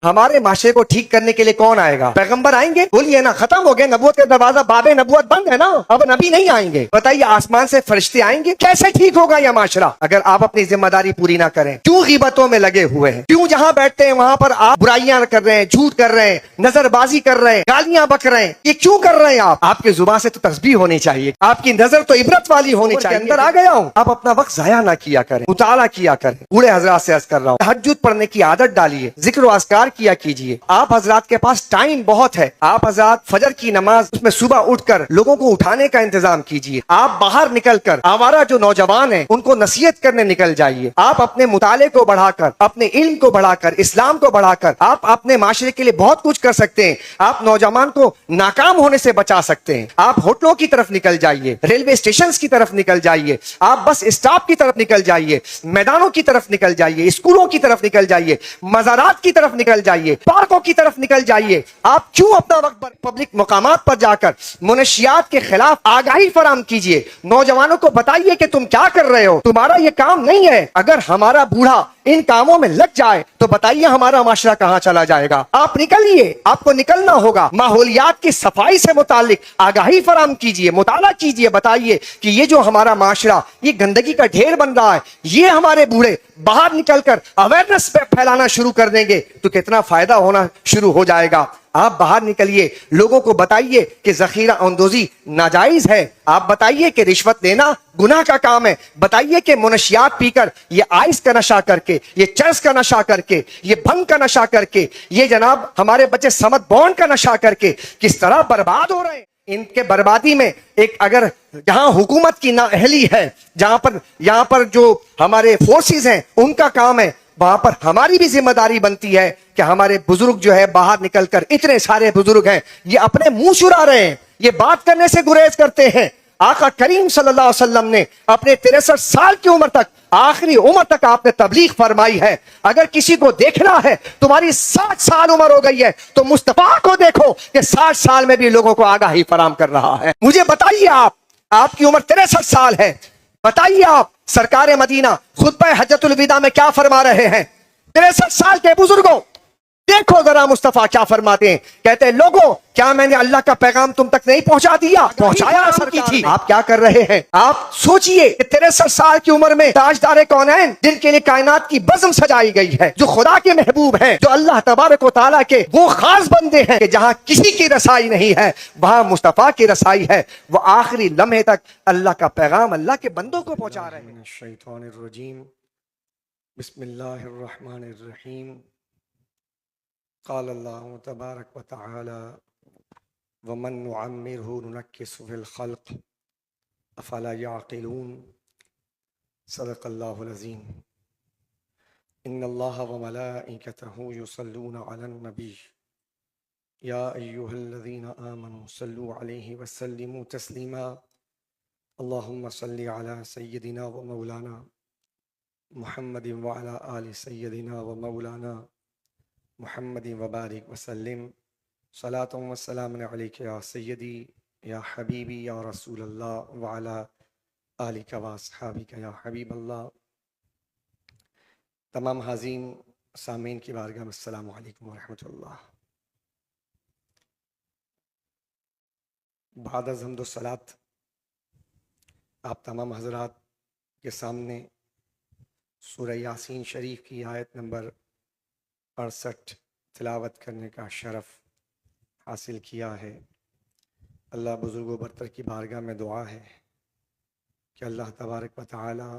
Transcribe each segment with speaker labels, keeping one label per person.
Speaker 1: ہمارے معاشرے کو ٹھیک کرنے کے لیے کون آئے گا؟ پیغمبر آئیں گے؟ بولیے نا، ختم ہو گئے نبوت کا دروازہ، باب نبوت بند ہے نا، اب نبی نہیں آئیں گے۔ بتائیے آسمان سے فرشتے آئیں گے؟ کیسے ٹھیک ہوگا یہ معاشرہ اگر آپ اپنی ذمہ داری پوری نہ کریں؟ کیوں غیبتوں میں لگے ہوئے ہیں؟ کیوں جہاں بیٹھتے ہیں وہاں پر آپ برائیاں کر رہے ہیں، جھوٹ کر رہے ہیں، نظر بازی کر رہے ہیں، گالیاں بک رہے ہیں؟ یہ کیوں کر رہے ہیں آپ کی زبان سے تو تسبیح ہونی چاہیے، آپ کی نظر تو عبرت والی ہونی چاہیے۔ اندر آ گیا ہوں، آپ اپنا وقت ضائع نہ کیا کریں، مطالعہ کیا کریں۔ بوڑھے حضرات سے عرض کر رہا ہوں، تہجد پڑھنے کی عادت ڈالیے، ذکر و اذکار کیا کیجیے۔ آپ حضرات کے پاس ٹائم بہت ہے، آپ حضرات فجر کی نماز اس میں صبح اٹھ کر لوگوں کو اٹھانے کا انتظام کیجیے۔ آپ باہر نکل کر آوارہ جو نوجوان ہیں ان کو نصیحت کرنے نکل جائیے۔ آپ اپنے مطالعے کو بڑھا کر، اپنے علم کو بڑھا کر، اسلام کو بڑھا کر آپ اپنے معاشرے کے لیے بہت کچھ کر سکتے ہیں۔ آپ نوجوان کو ناکام ہونے سے بچا سکتے ہیں۔ آپ ہوٹلوں کی طرف نکل جائیے، ریلوے اسٹیشنز کی طرف نکل جائیے، آپ بس اسٹاپ کی طرف نکل جائیے، میدانوں کی طرف نکل جائیے، اسکولوں کی طرف نکل جائیے، مزارات کی طرف نکل جائیے، پارکوں کی طرف نکل جائیے۔ آپ کیوں اپنا وقت پبلک مقامات پر جا کر منشیات کے خلاف آگاہی فراہم کیجیے، نوجوانوں کو بتائیے کہ تم کیا کر رہے ہو، تمہارا یہ کام نہیں ہے۔ اگر ہمارا بوڑھا ان کاموں میں لگ جائے تو بتائیے ہمارا معاشرہ کہاں چلا جائے گا؟ آپ نکلیے، آپ کو نکلنا ہوگا، ماحولیات کی صفائی سے متعلق آگاہی فراہم کیجیے، مطالعہ کیجیے، بتائیے کہ یہ جو ہمارا معاشرہ یہ گندگی کا ڈھیر بن رہا ہے، یہ ہمارے بوڑھے باہر نکل کر اویئرنیس پھیلانا شروع کر دیں گے تو کتنا فائدہ ہونا شروع ہو جائے گا۔ آپ باہر نکلیے، لوگوں کو بتائیے کہ ذخیرہ اندوزی ناجائز ہے، آپ بتائیے کہ رشوت دینا گناہ کا کام ہے، بتائیے کہ منشیات پی کر، یہ آئس کا نشہ کر کے، یہ چرس کا نشہ کر کے، یہ بھنگ کا نشہ کر کے، یہ جناب ہمارے بچے سمت بونڈ کا نشہ کر کے کس طرح برباد ہو رہے ہیں۔ ان کے بربادی میں ایک اگر جہاں حکومت کی نااہلی ہے، یہاں پر جو ہمارے فورسز ہیں ان کا کام ہے، وہاں پر ہماری بھی ذمہ داری بنتی ہے کہ ہمارے بزرگ جو ہے باہر نکل کر، اتنے سارے بزرگ ہیں یہ اپنے منہ چرا رہے ہیں، یہ بات کرنے سے گریز کرتے ہیں۔ آقا کریم صلی اللہ علیہ وسلم نے اپنے 63 سال کی عمر تک، آخری عمر تک آپ نے تبلیغ فرمائی ہے۔ اگر کسی کو دیکھنا ہے تمہاری 60 سال عمر ہو گئی ہے تو مصطفیٰ کو دیکھو کہ 60 سال میں بھی لوگوں کو آگاہی فراہم کر رہا ہے۔ مجھے بتائیے، آپ کی عمر 63 سال ہے، بتائیے آپ سرکار مدینہ خطبہ حجۃ الوداع میں کیا فرما رہے ہیں؟ 63 سال کے بزرگوں دیکھو ذرا مصطفیٰ کیا فرماتے ہیں، کہتے ہیں لوگوں کیا میں نے اللہ کا پیغام تم تک نہیں پہنچا دیا؟ پہنچایا اثر کی تھی، آپ کیا کر رہے ہیں؟ آپ سوچئے کہ 63 سال کی عمر میں تاجدار کونین جن کے لیے کائنات کی بزم سجائی گئی ہے، جو خدا کے محبوب ہیں، جو اللہ تبارک و تعالیٰ کے وہ خاص بندے ہیں کہ جہاں کسی کی رسائی نہیں ہے وہاں مصطفیٰ کی رسائی ہے، وہ آخری لمحے تک اللہ کا پیغام اللہ کے بندوں کو پہنچا رہے ہیں۔ الشیطان الرجیم، بسم اللہ الرحمن الرحیم۔ قال اللہ تبارک و تعالی ومن نعمرہ ننکسہ فی الخلق افلا یعقلون۔ صدق اللہ العظیم۔ ان اللہ وملائکتہ یصلون علی النبی یا ایہا الذین آمنوا صلوا علیہ وسلموا تسلیما۔ اللہم صلی علی سیدنا و مولانا محمد وعلی آل سیدنا و مولانا محمد وبارک وسلم۔ صلاۃ و سلام علیک یا سیدی یا حبیبی یا رسول اللہ وعلی آلک و اصحابک یا حبیب اللہ۔ تمام حاضرین سامعین کی بارگاہ میں السلام علیکم ورحمۃ اللہ۔ بعد از حمد و صلات آپ تمام حضرات کے سامنے سورہ یاسین شریف کی آیت نمبر 68 تلاوت کرنے کا شرف حاصل کیا ہے۔ اللہ بزرگ و برتر کی بارگاہ میں دعا ہے کہ اللہ تبارک و تعالی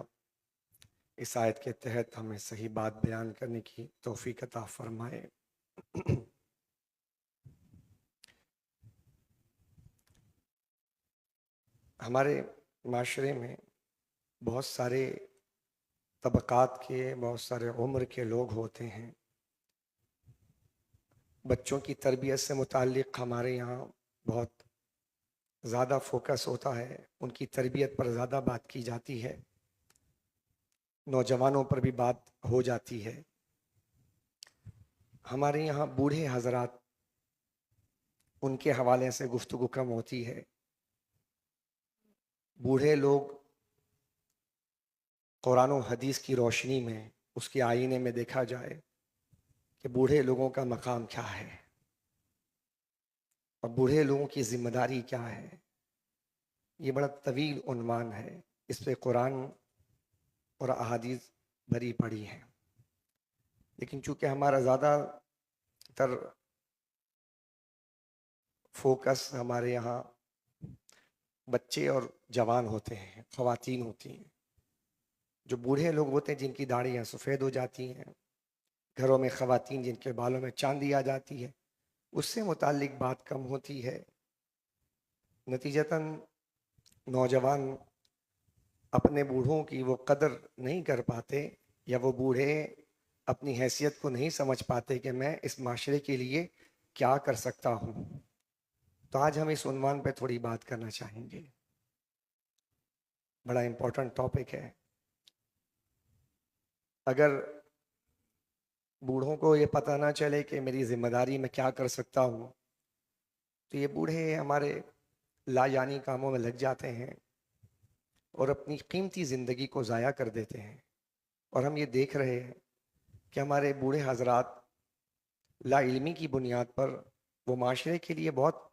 Speaker 1: اس آیت کے تحت ہمیں صحیح بات بیان کرنے کی توفیق عطا فرمائے۔ ہمارے معاشرے میں بہت سارے طبقات کے، بہت سارے عمر کے لوگ ہوتے ہیں۔ بچوں کی تربیت سے متعلق ہمارے یہاں بہت زیادہ فوکس ہوتا ہے، ان کی تربیت پر زیادہ بات کی جاتی ہے، نوجوانوں پر بھی بات ہو جاتی ہے۔ ہمارے یہاں بوڑھے حضرات، ان کے حوالے سے گفتگو کم ہوتی ہے۔ بوڑھے لوگ قرآن و حدیث کی روشنی میں، اس کے آئینے میں دیکھا جائے کہ بوڑھے لوگوں کا مقام کیا ہے اور بوڑھے لوگوں کی ذمہ داری کیا ہے. یہ بڑا طویل عنوان ہے، اس پہ قرآن اور احادیث بھری پڑی ہیں، لیکن چونکہ ہمارا زیادہ تر فوکس ہمارے یہاں بچے اور جوان ہوتے ہیں، خواتین ہوتی ہیں. جو بوڑھے لوگ ہوتے ہیں جن کی داڑیاں سفید ہو جاتی ہیں، گھروں میں خواتین جن کے بالوں میں چاندی آ جاتی ہے، اس سے متعلق بات کم ہوتی ہے. نتیجتاً نوجوان اپنے بوڑھوں کی وہ قدر نہیں کر پاتے، یا وہ بوڑھے اپنی حیثیت کو نہیں سمجھ پاتے کہ میں اس معاشرے کے لیے کیا کر سکتا ہوں. تو آج ہم اس عنوان پہ تھوڑی بات کرنا چاہیں گے. بڑا امپورٹنٹ ٹاپک ہے. اگر بوڑھوں کو یہ پتہ نہ چلے کہ میری ذمہ داری میں کیا کر سکتا ہوں، تو یہ بوڑھے ہمارے لا یعنی کاموں میں لگ جاتے ہیں اور اپنی قیمتی زندگی کو ضائع کر دیتے ہیں. اور ہم یہ دیکھ رہے ہیں کہ ہمارے بوڑھے حضرات لا علمی کی بنیاد پر وہ معاشرے کے لیے بہت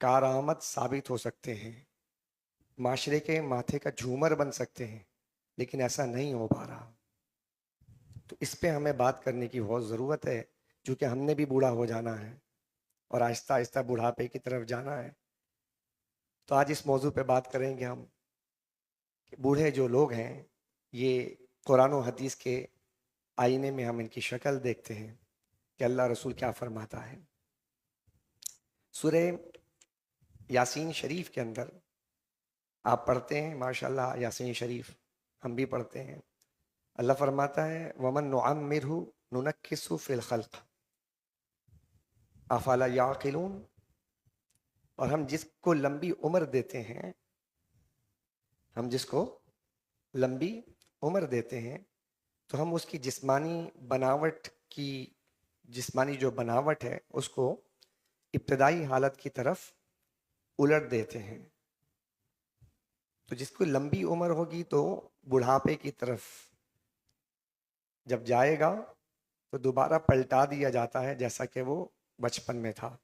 Speaker 1: کارآمد ثابت ہو سکتے ہیں، معاشرے کے ماتھے کا جھومر بن سکتے ہیں، لیکن ایسا نہیں ہو پا رہا. تو اس پہ ہمیں بات کرنے کی بہت ضرورت ہے، چونکہ ہم نے بھی بوڑھا ہو جانا ہے اور آہستہ آہستہ بڑھاپے کی طرف جانا ہے. تو آج اس موضوع پہ بات کریں گے ہم کہ بوڑھے جو لوگ ہیں یہ قرآن و حدیث کے آئینے میں ہم ان کی شکل دیکھتے ہیں کہ اللہ رسول کیا فرماتا ہے. سورہ یاسین شریف کے اندر آپ پڑھتے ہیں، ماشاءاللہ یاسین شریف ہم بھی پڑھتے ہیں. اللہ فرماتا ہے وَمَن نُعَمِّرْهُ نُنَكِّسُ فِي الْخَلْقِ أَفَلَا يَعْقِلُونَ. اور ہم جس کو لمبی عمر دیتے ہیں، ہم جس کو لمبی عمر دیتے ہیں تو ہم اس کی جسمانی جو بناوٹ ہے اس کو ابتدائی حالت کی طرف الٹ دیتے ہیں. تو جس کو لمبی عمر ہوگی تو بڑھاپے کی طرف جب جائے گا تو دوبارہ پلٹا دیا جاتا ہے جیسا کہ وہ بچپن میں تھا.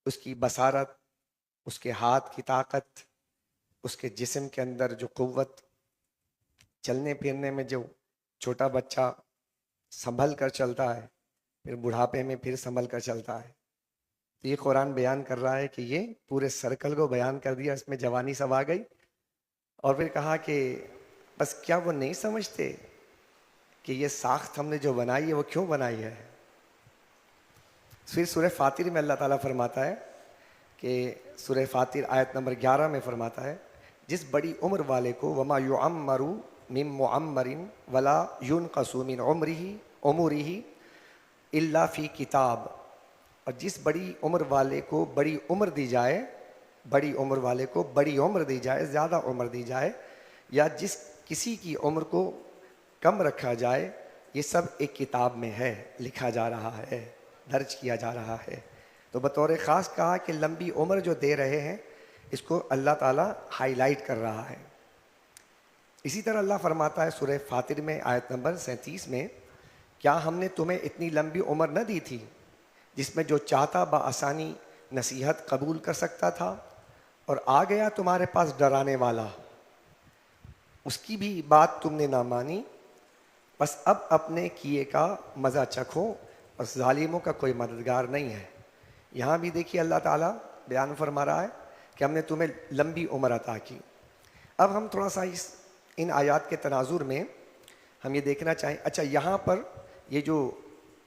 Speaker 1: اس کی بصارت، اس کے ہاتھ کی طاقت، اس کے جسم کے اندر جو قوت، چلنے پھرنے میں جو چھوٹا بچہ سنبھل کر چلتا ہے پھر بڑھاپے میں پھر سنبھل کر چلتا ہے. تو یہ قرآن بیان کر رہا ہے کہ یہ پورے سرکل کو بیان کر دیا، اس میں جوانی سب آ گئی. اور پھر کہا کہ بس کیا وہ نہیں سمجھتے کہ یہ ساخت ہم نے جو بنائی ہے وہ کیوں بنائی ہے. پھر سورہ فاطر میں اللہ تعالیٰ فرماتا ہے کہ سورہ فاطر آیت نمبر 11 میں فرماتا ہے جس بڑی عمر والے کو وما یعمر من معمر ولا ينقص من عمره الا فی کتاب. اور جس بڑی عمر والے کو بڑی عمر دی جائے، بڑی عمر والے کو بڑی عمر دی جائے، زیادہ عمر دی جائے، یا جس کسی کی عمر کو کم رکھا جائے، یہ سب ایک کتاب میں ہے، لکھا جا رہا ہے، درج کیا جا رہا ہے. تو بطور خاص کہا کہ لمبی عمر جو دے رہے ہیں اس کو اللہ تعالیٰ ہائی لائٹ کر رہا ہے. اسی طرح اللہ فرماتا ہے سورہ فاطر میں آیت نمبر 37 میں کیا ہم نے تمہیں اتنی لمبی عمر نہ دی تھی جس میں جو چاہتا بآسانی نصیحت قبول کر سکتا تھا، اور آ گیا تمہارے پاس ڈرانے والا، اس کی بھی بات تم نے نہ مانی، بس اب اپنے کیے کا مزہ چکھو، بس ظالموں کا کوئی مددگار نہیں ہے. یہاں بھی دیکھیے اللہ تعالیٰ بیان فرما رہا ہے کہ ہم نے تمہیں لمبی عمر عطا کی. اب ہم تھوڑا سا ان آیات کے تناظر میں ہم یہ دیکھنا چاہیں، اچھا یہاں پر یہ جو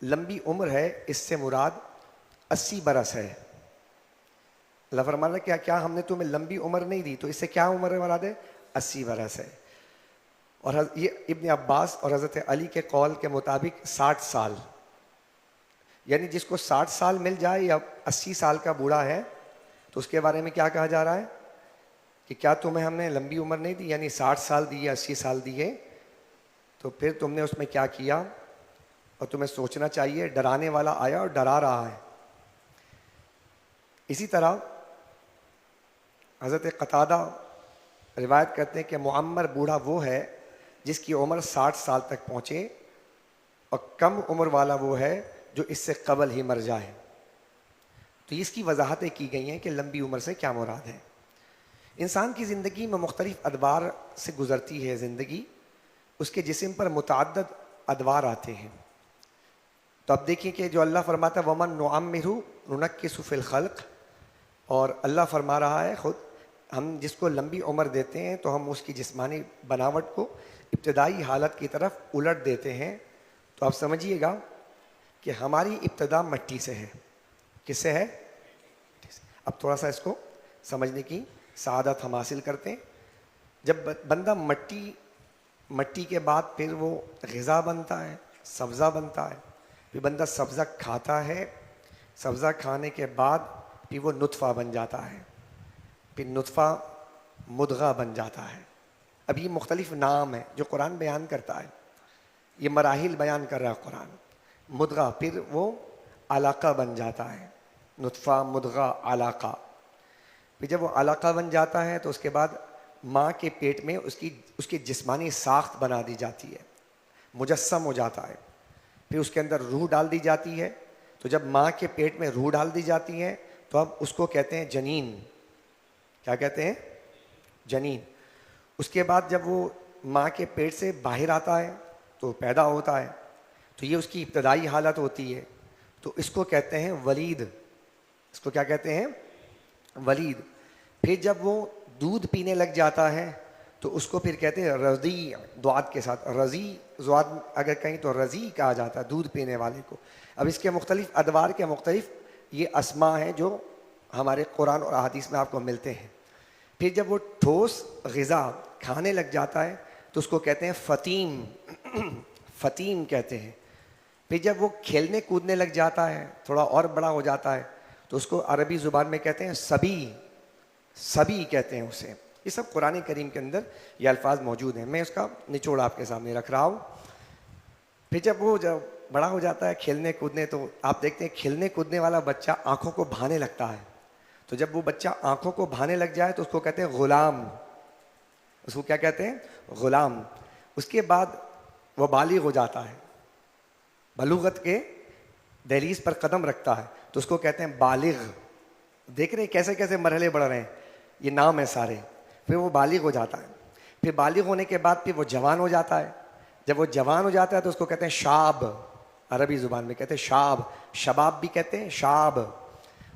Speaker 1: لمبی عمر ہے اس سے مراد 80 برس ہے. اللہ فرمانا کیا ہم نے تمہیں لمبی عمر نہیں دی، تو اس سے کیا عمر مراد ہے؟ 80 برس ہے. اور یہ ابن عباس اور حضرت علی کے قول کے مطابق 60 سال، یعنی جس کو 60 سال مل جائے یا 80 سال کا بوڑھا ہے تو اس کے بارے میں کیا کہا جا رہا ہے کہ کیا تمہیں ہم نے لمبی عمر نہیں دی، یعنی 60 سال دی یا 80 سال دیے، تو پھر تم نے اس میں کیا کیا. اور تمہیں سوچنا چاہیے، ڈرانے والا آیا اور ڈرا رہا ہے. اسی طرح حضرت قتادہ روایت کرتے ہیں کہ معمر بوڑھا وہ ہے جس کی عمر 60 سال تک پہنچے اور کم عمر والا وہ ہے جو اس سے قبل ہی مر جائے۔ تو اس کی وضاحتیں کی گئی ہیں کہ لمبی عمر سے کیا مراد ہے۔ انسان کی زندگی میں مختلف ادوار سے گزرتی ہے زندگی، اس کے جسم پر متعدد ادوار آتے ہیں۔ تو اب دیکھیں کہ جو اللہ فرماتا ہے وَمَن نُعَمِّرْهُ نُنَكِّسُ فِي الْخَلْقِ، اور اللہ فرما رہا ہے خود ہم جس کو لمبی عمر دیتے ہیں تو ہم اس کی جسمانی بناوٹ کو ابتدائی حالت کی طرف الٹ دیتے ہیں۔ تو آپ سمجھیے گا کہ ہماری ابتدا مٹی سے ہے۔ کس سے ہے؟ اب تھوڑا سا اس کو سمجھنے کی سعادت ہم حاصل کرتے ہیں۔ جب بندہ مٹی کے بعد پھر وہ غذا بنتا ہے، سبزہ بنتا ہے، پھر بندہ سبزہ کھاتا ہے، سبزہ کھانے کے بعد پھر وہ نطفہ بن جاتا ہے، پھر نطفہ مدغہ بن جاتا ہے۔ اب یہ مختلف نام ہیں جو قرآن بیان کرتا ہے، یہ مراحل بیان کر رہا ہے قرآن۔ مدغہ، پھر وہ علاقہ بن جاتا ہے، نطفہ مدغہ علاقہ۔ پھر جب وہ علاقہ بن جاتا ہے تو اس کے بعد ماں کے پیٹ میں اس کی جسمانی ساخت بنا دی جاتی ہے، مجسم ہو جاتا ہے۔ پھر اس کے اندر روح ڈال دی جاتی ہے۔ تو جب ماں کے پیٹ میں روح ڈال دی جاتی ہے تو اب اس کو کہتے ہیں جنین۔ کیا کہتے ہیں؟ جنین۔ اس کے بعد جب وہ ماں کے پیٹ سے باہر آتا ہے تو پیدا ہوتا ہے، تو یہ اس کی ابتدائی حالت ہوتی ہے۔ تو اس کو کہتے ہیں ولید۔ اس کو کیا کہتے ہیں؟ ولید۔ پھر جب وہ دودھ پینے لگ جاتا ہے تو اس کو پھر کہتے ہیں رضیع، دعات کے ساتھ رضیع، زواد اگر کہیں تو رضیع کہا جاتا ہے دودھ پینے والے کو۔ اب اس کے مختلف ادوار کے مختلف یہ اسماء ہیں جو ہمارے قرآن اور احادیث میں آپ کو ملتے ہیں۔ پھر جب وہ ٹھوس غذا کھانے لگ جاتا ہے تو اس کو کہتے ہیں فطیم، فطیم کہتے ہیں۔ پھر جب وہ کھیلنے کودنے لگ جاتا ہے، تھوڑا اور بڑا ہو جاتا ہے تو اس کو عربی زبان میں کہتے ہیں صبی، صبی کہتے ہیں اسے۔ یہ سب قرآن کریم کے اندر یہ الفاظ موجود ہیں، میں اس کا نچوڑ آپ کے سامنے رکھ رہا ہوں۔ پھر جب بڑا ہو جاتا ہے کھیلنے کودنے، تو آپ دیکھتے ہیں کھیلنے کودنے والا بچہ آنکھوں کو بھانے لگتا ہے۔ تو جب وہ بچہ آنکھوں کو بھانے لگ جائے تو اس کو کہتے ہیں غلام۔ اس کو کیا کہتے ہیں؟ غلام۔ اس کے بعد وہ بالغ ہو جاتا ہے، بلوغت کے دہلیز پر قدم رکھتا ہے تو اس کو کہتے ہیں بالغ۔ دیکھ رہے ہیں کیسے کیسے مرحلے بڑھ رہے ہیں، یہ نام ہے سارے۔ پھر وہ بالغ ہو جاتا ہے، پھر بالغ ہونے کے بعد پھر وہ جوان ہو جاتا ہے۔ جب وہ جوان ہو جاتا ہے تو اس کو کہتے ہیں شاب، عربی زبان میں کہتے ہیں شاب، شباب بھی کہتے ہیں شاب۔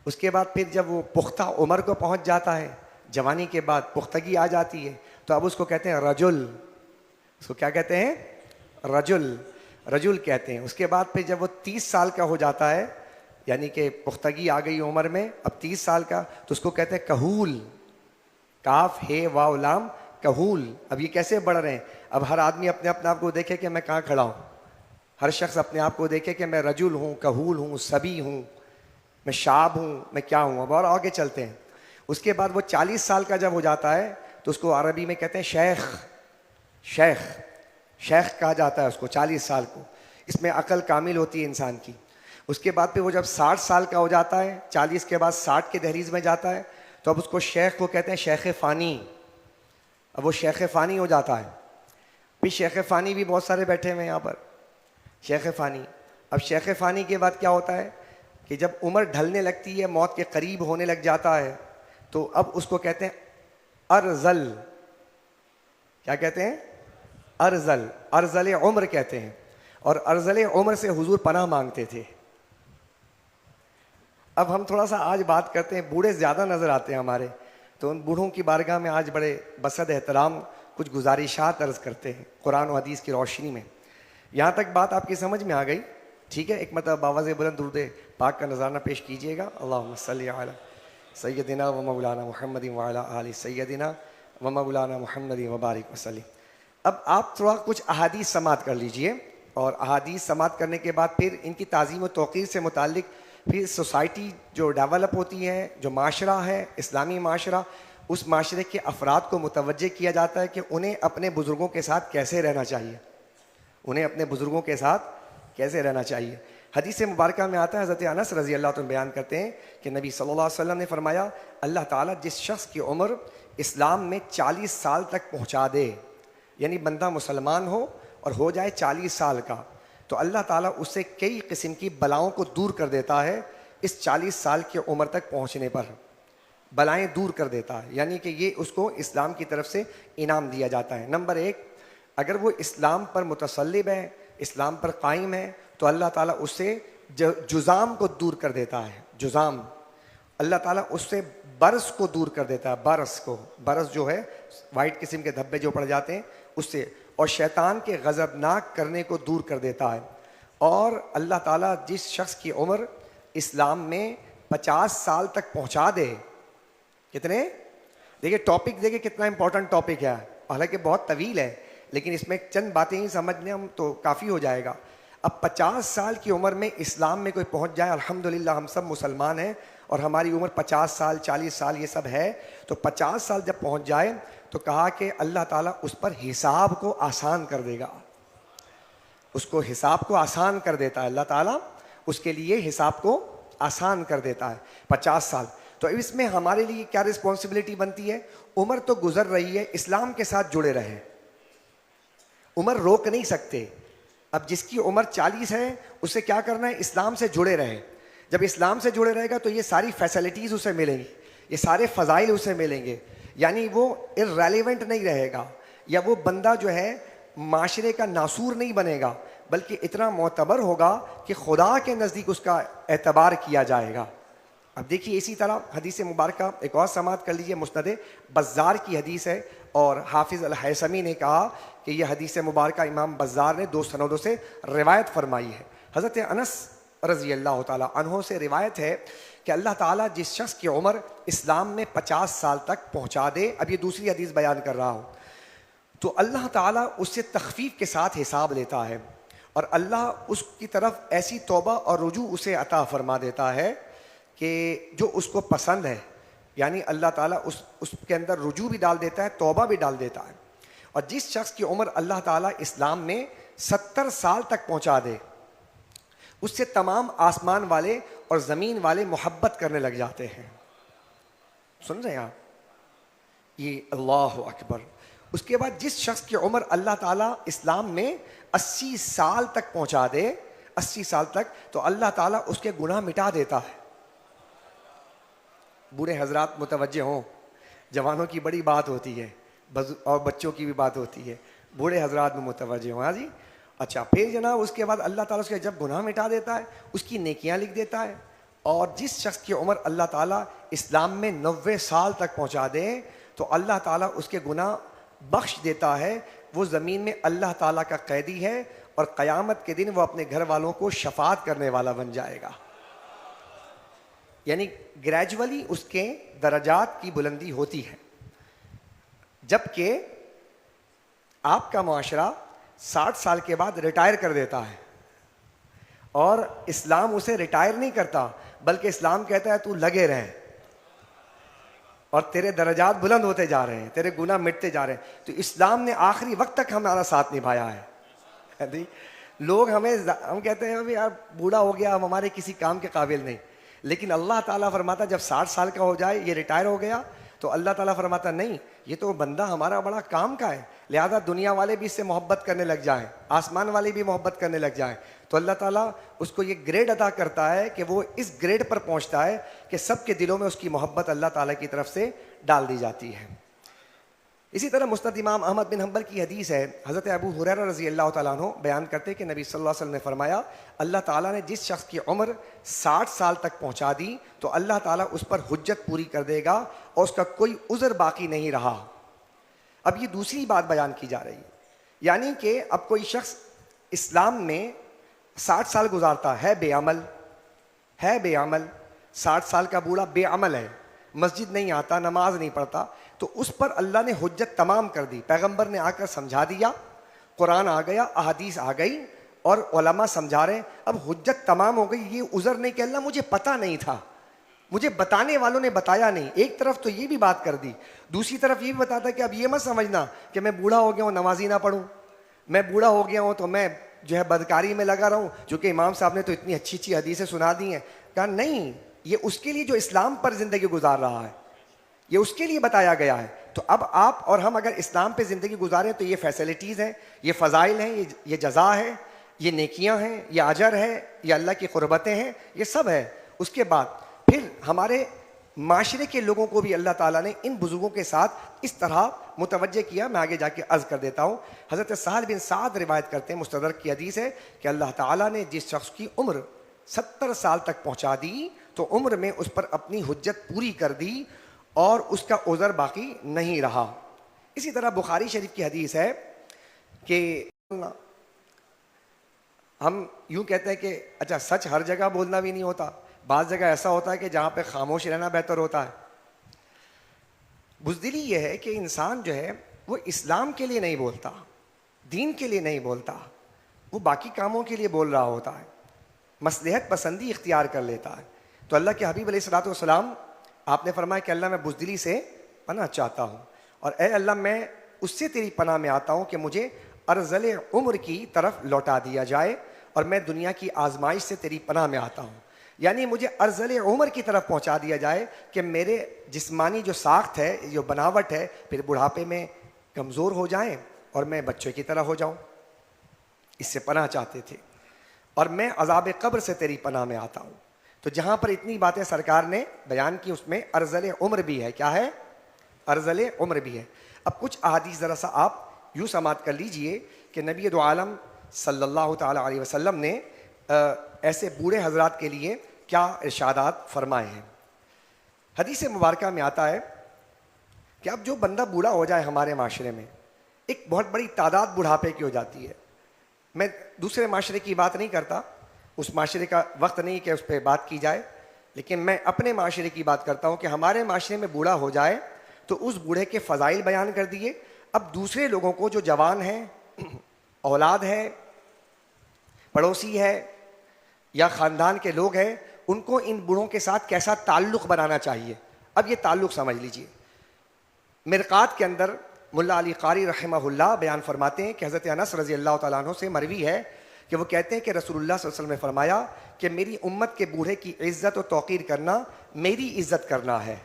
Speaker 1: اس کے بعد پھر جب وہ پختہ عمر کو پہنچ جاتا ہے، جوانی کے بعد پختگی آ جاتی ہے، تو اب اس کو کہتے ہیں رجل۔ اس کو کیا کہتے ہیں؟ رجل، رجل کہتے ہیں۔ اس کے بعد پھر جب وہ 30 سال کا ہو جاتا ہے، یعنی کہ پختگی آ گئی عمر میں، اب 30 سال کا، تو اس کو کہتے ہیں کہول، کاف ہے واو لام، کہول۔ اب یہ کیسے بڑھ رہے ہیں؟ اب ہر آدمی اپنے آپ کو دیکھے کہ میں کہاں کھڑا ہوں، ہر شخص اپنے آپ کو دیکھے کہ میں رجل ہوں، کہول ہوں، صبی ہوں، میں شاب ہوں، میں کیا ہوں۔ اب اور آگے چلتے ہیں۔ اس کے بعد وہ 40 سال کا جب ہو جاتا ہے تو اس کو عربی میں کہتے ہیں شیخ، شیخ، شیخ کہا جاتا ہے اس کو 40 سال کو۔ اس میں عقل کامل ہوتی ہے انسان کی۔ اس کے بعد پھر وہ جب 60 سال کا ہو جاتا ہے، 40 کے بعد 60 کے دہلیز میں جاتا ہے، تو اب اس کو شیخ کو کہتے ہیں شیخ فانی۔ اب وہ شیخ فانی ہو جاتا ہے۔ پھر شیخ فانی بھی بہت سارے بیٹھے ہوئے ہیں یہاں پر، شیخ فانی۔ اب شیخ فانی کے بعد کیا ہوتا ہے کہ جب عمر ڈھلنے لگتی ہے، موت کے قریب ہونے لگ جاتا ہے، تو اب اس کو کہتے ہیں ارذل۔ کیا کہتے ہیں؟ ارذل، ارذل عمر کہتے ہیں۔ اور ارذل عمر سے حضور پناہ مانگتے تھے۔ اب ہم تھوڑا سا آج بات کرتے ہیں، بوڑھے زیادہ نظر آتے ہیں ہمارے، تو ان بوڑھوں کی بارگاہ میں آج بڑے بصد احترام کچھ گزارشات عرض کرتے ہیں قرآن و حدیث کی روشنی میں۔ یہاں تک بات آپ کی سمجھ میں آ گئی؟ ٹھیک ہے، ایک مرتبہ باواز بلند درود پاک کا نذرانہ پیش کیجیے گا۔ اللہم صلی علی سیدنا و مولانا محمد وعلی آل سیدنا و مولانا محمد وبارک وسلم۔ اب آپ تھوڑا کچھ احادیث سماعت کر لیجئے، اور احادیث سماعت کرنے کے بعد پھر ان کی تعظیم و توقیر سے متعلق پھر سوسائٹی جو ڈیولپ ہوتی ہے، جو معاشرہ ہے اسلامی معاشرہ، اس معاشرے کے افراد کو متوجہ کیا جاتا ہے کہ انہیں اپنے بزرگوں کے ساتھ کیسے رہنا چاہیے، انہیں اپنے بزرگوں کے ساتھ کیسے رہنا چاہیے۔ حدیث مبارکہ میں آتا ہے، حضرت انس رضی اللہ عنہ بیان کرتے ہیں کہ نبی صلی اللہ علیہ وسلم نے فرمایا، اللہ تعالیٰ جس شخص کی عمر اسلام میں 40 سال تک پہنچا دے، یعنی بندہ مسلمان ہو اور ہو جائے 40 سال کا، تو اللہ تعالیٰ اس سے کئی قسم کی بلاؤں کو دور کر دیتا ہے اس 40 سال کی عمر تک پہنچنے پر، بلائیں دور کر دیتا ہے، یعنی کہ یہ اس کو اسلام کی طرف سے انعام دیا جاتا ہے۔ نمبر 1، اگر وہ اسلام پر متصلب ہے، اسلام پر قائم ہے، تو اللہ تعالیٰ اس سے جزام کو دور کر دیتا ہے، جزام، اللہ تعالیٰ اس سے برس کو دور کر دیتا ہے، برس کو، برس جو ہے وائٹ قسم کے دھبے جو پڑ جاتے ہیں اس سے، اور شیطان کے غضبناک کرنے کو دور کر دیتا ہے۔ اور اللہ تعالیٰ جس شخص کی عمر اسلام میں 50 سال تک پہنچا دے، کتنے؟ دیکھیں ٹاپک، دیکھیں کتنا امپورٹنٹ ٹاپک ہے، حالانکہ بہت طویل ہے لیکن اس میں چند باتیں ہی سمجھ لیں ہم تو کافی ہو جائے گا۔ اب 50 سال کی عمر میں اسلام میں کوئی پہنچ جائے، الحمدللہ ہم سب مسلمان ہیں اور ہماری عمر 50 سال 40 سال یہ سب ہے، تو 50 سال جب پہنچ جائے تو کہا کہ اللہ تعالیٰ اس پر حساب کو آسان کر دے گا، اس کو حساب کو آسان کر دیتا ہے، اللہ تعالیٰ اس کے لیے حساب کو آسان کر دیتا ہے 50 سال۔ تو اس میں ہمارے لیے کیا رسپانسبلٹی بنتی ہے؟ عمر تو گزر رہی ہے، اسلام کے ساتھ جڑے رہے، عمر روک نہیں سکتے۔ اب جس کی عمر 40 ہے اسے کیا کرنا ہے؟ اسلام سے جڑے رہے۔ جب اسلام سے جڑے رہے گا تو یہ ساری فیسلٹیز اسے ملیں گی، یہ سارے فضائل اسے ملیں گے، یعنی وہ irrelevant نہیں رہے گا، یا وہ بندہ جو ہے معاشرے کا ناسور نہیں بنے گا، بلکہ اتنا معتبر ہوگا کہ خدا کے نزدیک اس کا اعتبار کیا جائے گا۔ اب دیکھیے اسی طرح حدیث مبارکہ ایک اور سماعت کر لیجیے، مسند بزار کی حدیث ہے، اور حافظ الحیثمی نے کہا کہ یہ حدیث مبارکہ امام بزار نے 2 سندوں سے روایت فرمائی ہے۔ حضرت انس رضی اللہ تعالیٰ عنہ سے روایت ہے کہ اللہ تعالیٰ جس شخص کی عمر اسلام میں 50 سال تک پہنچا دے، اب یہ دوسری حدیث بیان کر رہا ہوں، تو اللہ تعالیٰ اس سے تخفیف کے ساتھ حساب لیتا ہے، اور اللہ اس کی طرف ایسی توبہ اور رجوع اسے عطا فرما دیتا ہے کہ جو اس کو پسند ہے، یعنی اللہ تعالیٰ اس کے اندر رجوع بھی ڈال دیتا ہے، توبہ بھی ڈال دیتا ہے۔ اور جس شخص کی عمر اللہ تعالیٰ اسلام میں 70 سال تک پہنچا دے، اس سے تمام آسمان والے اور زمین والے محبت کرنے لگ جاتے ہیں۔ سن رہے ہیں آپ؟ یہ اللہ اکبر۔ اس کے بعد جس شخص کی عمر اللہ تعالیٰ اسلام میں 80 سال تک پہنچا دے، 80 سال تک، تو اللہ تعالیٰ اس کے گناہ مٹا دیتا ہے۔ بوڑھے حضرات متوجہ ہوں، جوانوں کی بڑی بات ہوتی ہے اور بچوں کی بھی بات ہوتی ہے، بوڑھے حضرات میں متوجہ ہوں۔ ہاں جی، اچھا، پھر جناب اس کے بعد اللہ تعالیٰ اس کے جب گناہ مٹا دیتا ہے، اس کی نیکیاں لکھ دیتا ہے۔ اور جس شخص کی عمر اللہ تعالیٰ اسلام میں 90 سال تک پہنچا دے تو اللہ تعالیٰ اس کے گناہ بخش دیتا ہے، وہ زمین میں اللہ تعالیٰ کا قیدی ہے، اور قیامت کے دن وہ اپنے گھر والوں کو شفاعت کرنے والا بن جائے گا۔ یعنی گریجولی اس کے درجات کی بلندی ہوتی ہے۔ جبکہ آپ کا معاشرہ 60 سال کے بعد ریٹائر کر دیتا ہے، اور اسلام اسے ریٹائر نہیں کرتا، بلکہ اسلام کہتا ہے تو لگے رہے، اور تیرے درجات بلند ہوتے جا رہے ہیں، تیرے گناہ مٹتے جا رہے ہیں۔ تو اسلام نے آخری وقت تک ہمارا ساتھ نبھایا ہے۔ لوگ ہم کہتے ہیں یار بوڑھا ہو گیا، ہم ہمارے کسی کام کے قابل نہیں، لیکن اللہ تعالیٰ فرماتا جب 60 سال کا ہو جائے، یہ ریٹائر ہو گیا، تو اللہ تعالیٰ فرماتا نہیں، یہ تو بندہ ہمارا بڑا کام کا ہے، لہذا دنیا والے بھی اس سے محبت کرنے لگ جائیں، آسمان والے بھی محبت کرنے لگ جائیں۔ تو اللہ تعالیٰ اس کو یہ گریڈ عطا کرتا ہے کہ وہ اس گریڈ پر پہنچتا ہے کہ سب کے دلوں میں اس کی محبت اللہ تعالیٰ کی طرف سے ڈال دی جاتی ہے۔ اسی طرح مسند امام احمد بن حنبل کی حدیث ہے، حضرت ابو ہریرہ رضی اللہ تعالیٰ عنہ بیان کرتے کہ نبی صلی اللہ علیہ وسلم نے فرمایا، اللہ تعالیٰ نے جس شخص کی عمر 60 سال تک پہنچا دی تو اللہ تعالیٰ اس پر حجت پوری کر دے گا اور اس کا کوئی عذر باقی نہیں رہا۔ اب یہ دوسری بات بیان کی جا رہی ہے، یعنی کہ اب کوئی شخص اسلام میں 60 سال گزارتا ہے، بے عمل ہے، بے عمل، 60 سال کا بوڑھا بے عمل ہے، مسجد نہیں آتا، نماز نہیں پڑھتا، تو اس پر اللہ نے حجت تمام کر دی، پیغمبر نے آ کر سمجھا دیا، قرآن آ گیا، احادیث آ گئی، اور علماء سمجھا رہے ہیں، اب حجت تمام ہو گئی۔ یہ عذر نہیں کہ اللہ مجھے پتہ نہیں تھا، مجھے بتانے والوں نے بتایا نہیں۔ ایک طرف تو یہ بھی بات کر دی، دوسری طرف یہ بھی بتاتا کہ اب یہ مت سمجھنا کہ میں بوڑھا ہو گیا ہوں نمازی نہ پڑھوں، میں بوڑھا ہو گیا ہوں تو میں جو ہے بدکاری میں لگا رہا ہوں، چونکہ امام صاحب نے تو اتنی اچھی اچھی حدیثیں سنا دی ہیں۔ کہا نہیں، یہ اس کے لیے جو اسلام پر زندگی گزار رہا ہے، یہ اس کے لیے بتایا گیا ہے۔ تو اب آپ اور ہم اگر اسلام پہ زندگی گزاریں تو یہ فیسلٹیز ہیں، یہ فضائل ہیں، یہ جزا ہے۔ یہ نیکیاں ہیں، یہ اجر ہے، یہ اللہ کی قربتیں ہیں، یہ سب ہے۔ اس کے بعد پھر ہمارے معاشرے کے لوگوں کو بھی اللہ تعالیٰ نے ان بزرگوں کے ساتھ اس طرح متوجہ کیا۔ میں آگے جا کے عرض کر دیتا ہوں۔ حضرت سہل بن سعد روایت کرتے ہیں، مستدرک کی حدیث ہے کہ اللہ تعالیٰ نے جس شخص کی عمر 70 سال تک پہنچا دی تو عمر میں اس پر اپنی حجت پوری کر دی اور اس کا عذر باقی نہیں رہا۔ اسی طرح بخاری شریف کی حدیث ہے کہ ہم یوں کہتے ہیں کہ اچھا سچ ہر جگہ بولنا بھی نہیں ہوتا، بعض جگہ ایسا ہوتا ہے کہ جہاں پہ خاموش رہنا بہتر ہوتا ہے۔ بزدلی یہ ہے کہ انسان جو ہے وہ اسلام کے لیے نہیں بولتا، دین کے لیے نہیں بولتا، وہ باقی کاموں کے لیے بول رہا ہوتا ہے، مصلحت پسندی اختیار کر لیتا ہے۔ تو اللہ کے حبیب علیہ الصلوۃ والسلام آپ نے فرمایا کہ اللہ میں بزدلی سے پناہ چاہتا ہوں، اور اے اللہ میں اس سے تیری پناہ میں آتا ہوں کہ مجھے ارذل عمر کی طرف لوٹا دیا جائے، اور میں دنیا کی آزمائش سے تیری پناہ میں آتا ہوں، یعنی مجھے ارذل عمر کی طرف پہنچا دیا جائے کہ میرے جسمانی جو ساخت ہے، جو بناوٹ ہے، پھر بڑھاپے میں کمزور ہو جائیں اور میں بچوں کی طرح ہو جاؤں۔ اس سے پناہ چاہتے تھے۔ اور میں عذاب قبر سے تیری پناہ میں آتا ہوں۔ تو جہاں پر اتنی باتیں سرکار نے بیان کی اس میں ارذل عمر بھی ہے۔ کیا ہے؟ ارذل عمر بھی ہے۔ اب کچھ احادیث ذرا سا آپ یوں سماعت کر لیجئے کہ نبی دو عالم صلی اللہ تعالی علیہ وسلم نے ایسے بوڑھے حضرات کے لیے کیا ارشادات فرمائے ہیں۔ حدیث مبارکہ میں آتا ہے کہ اب جو بندہ بوڑھا ہو جائے ہمارے معاشرے میں، ایک بہت بڑی تعداد بڑھاپے کی ہو جاتی ہے۔ میں دوسرے معاشرے کی بات نہیں کرتا، اس معاشرے کا وقت نہیں کہ اس پہ بات کی جائے، لیکن میں اپنے معاشرے کی بات کرتا ہوں کہ ہمارے معاشرے میں بوڑھا ہو جائے تو اس بوڑھے کے فضائل بیان کر دیے۔ اب دوسرے لوگوں کو جو جوان ہیں، اولاد ہے، پڑوسی ہے یا خاندان کے لوگ ہیں، ان کو ان بوڑھوں کے ساتھ کیسا تعلق بنانا چاہیے۔ اب یہ تعلق سمجھ لیجئے۔ مرقات کے اندر ملا علی قاری رحمہ اللہ بیان فرماتے ہیں کہ حضرت انس رضی اللہ تعالیٰ عنہ سے مروی ہے کہ وہ کہتے ہیں کہ رسول اللہ صلی اللہ علیہ وسلم نے فرمایا کہ میری امت کے بوڑھے کی عزت و توقیر کرنا میری عزت کرنا ہے،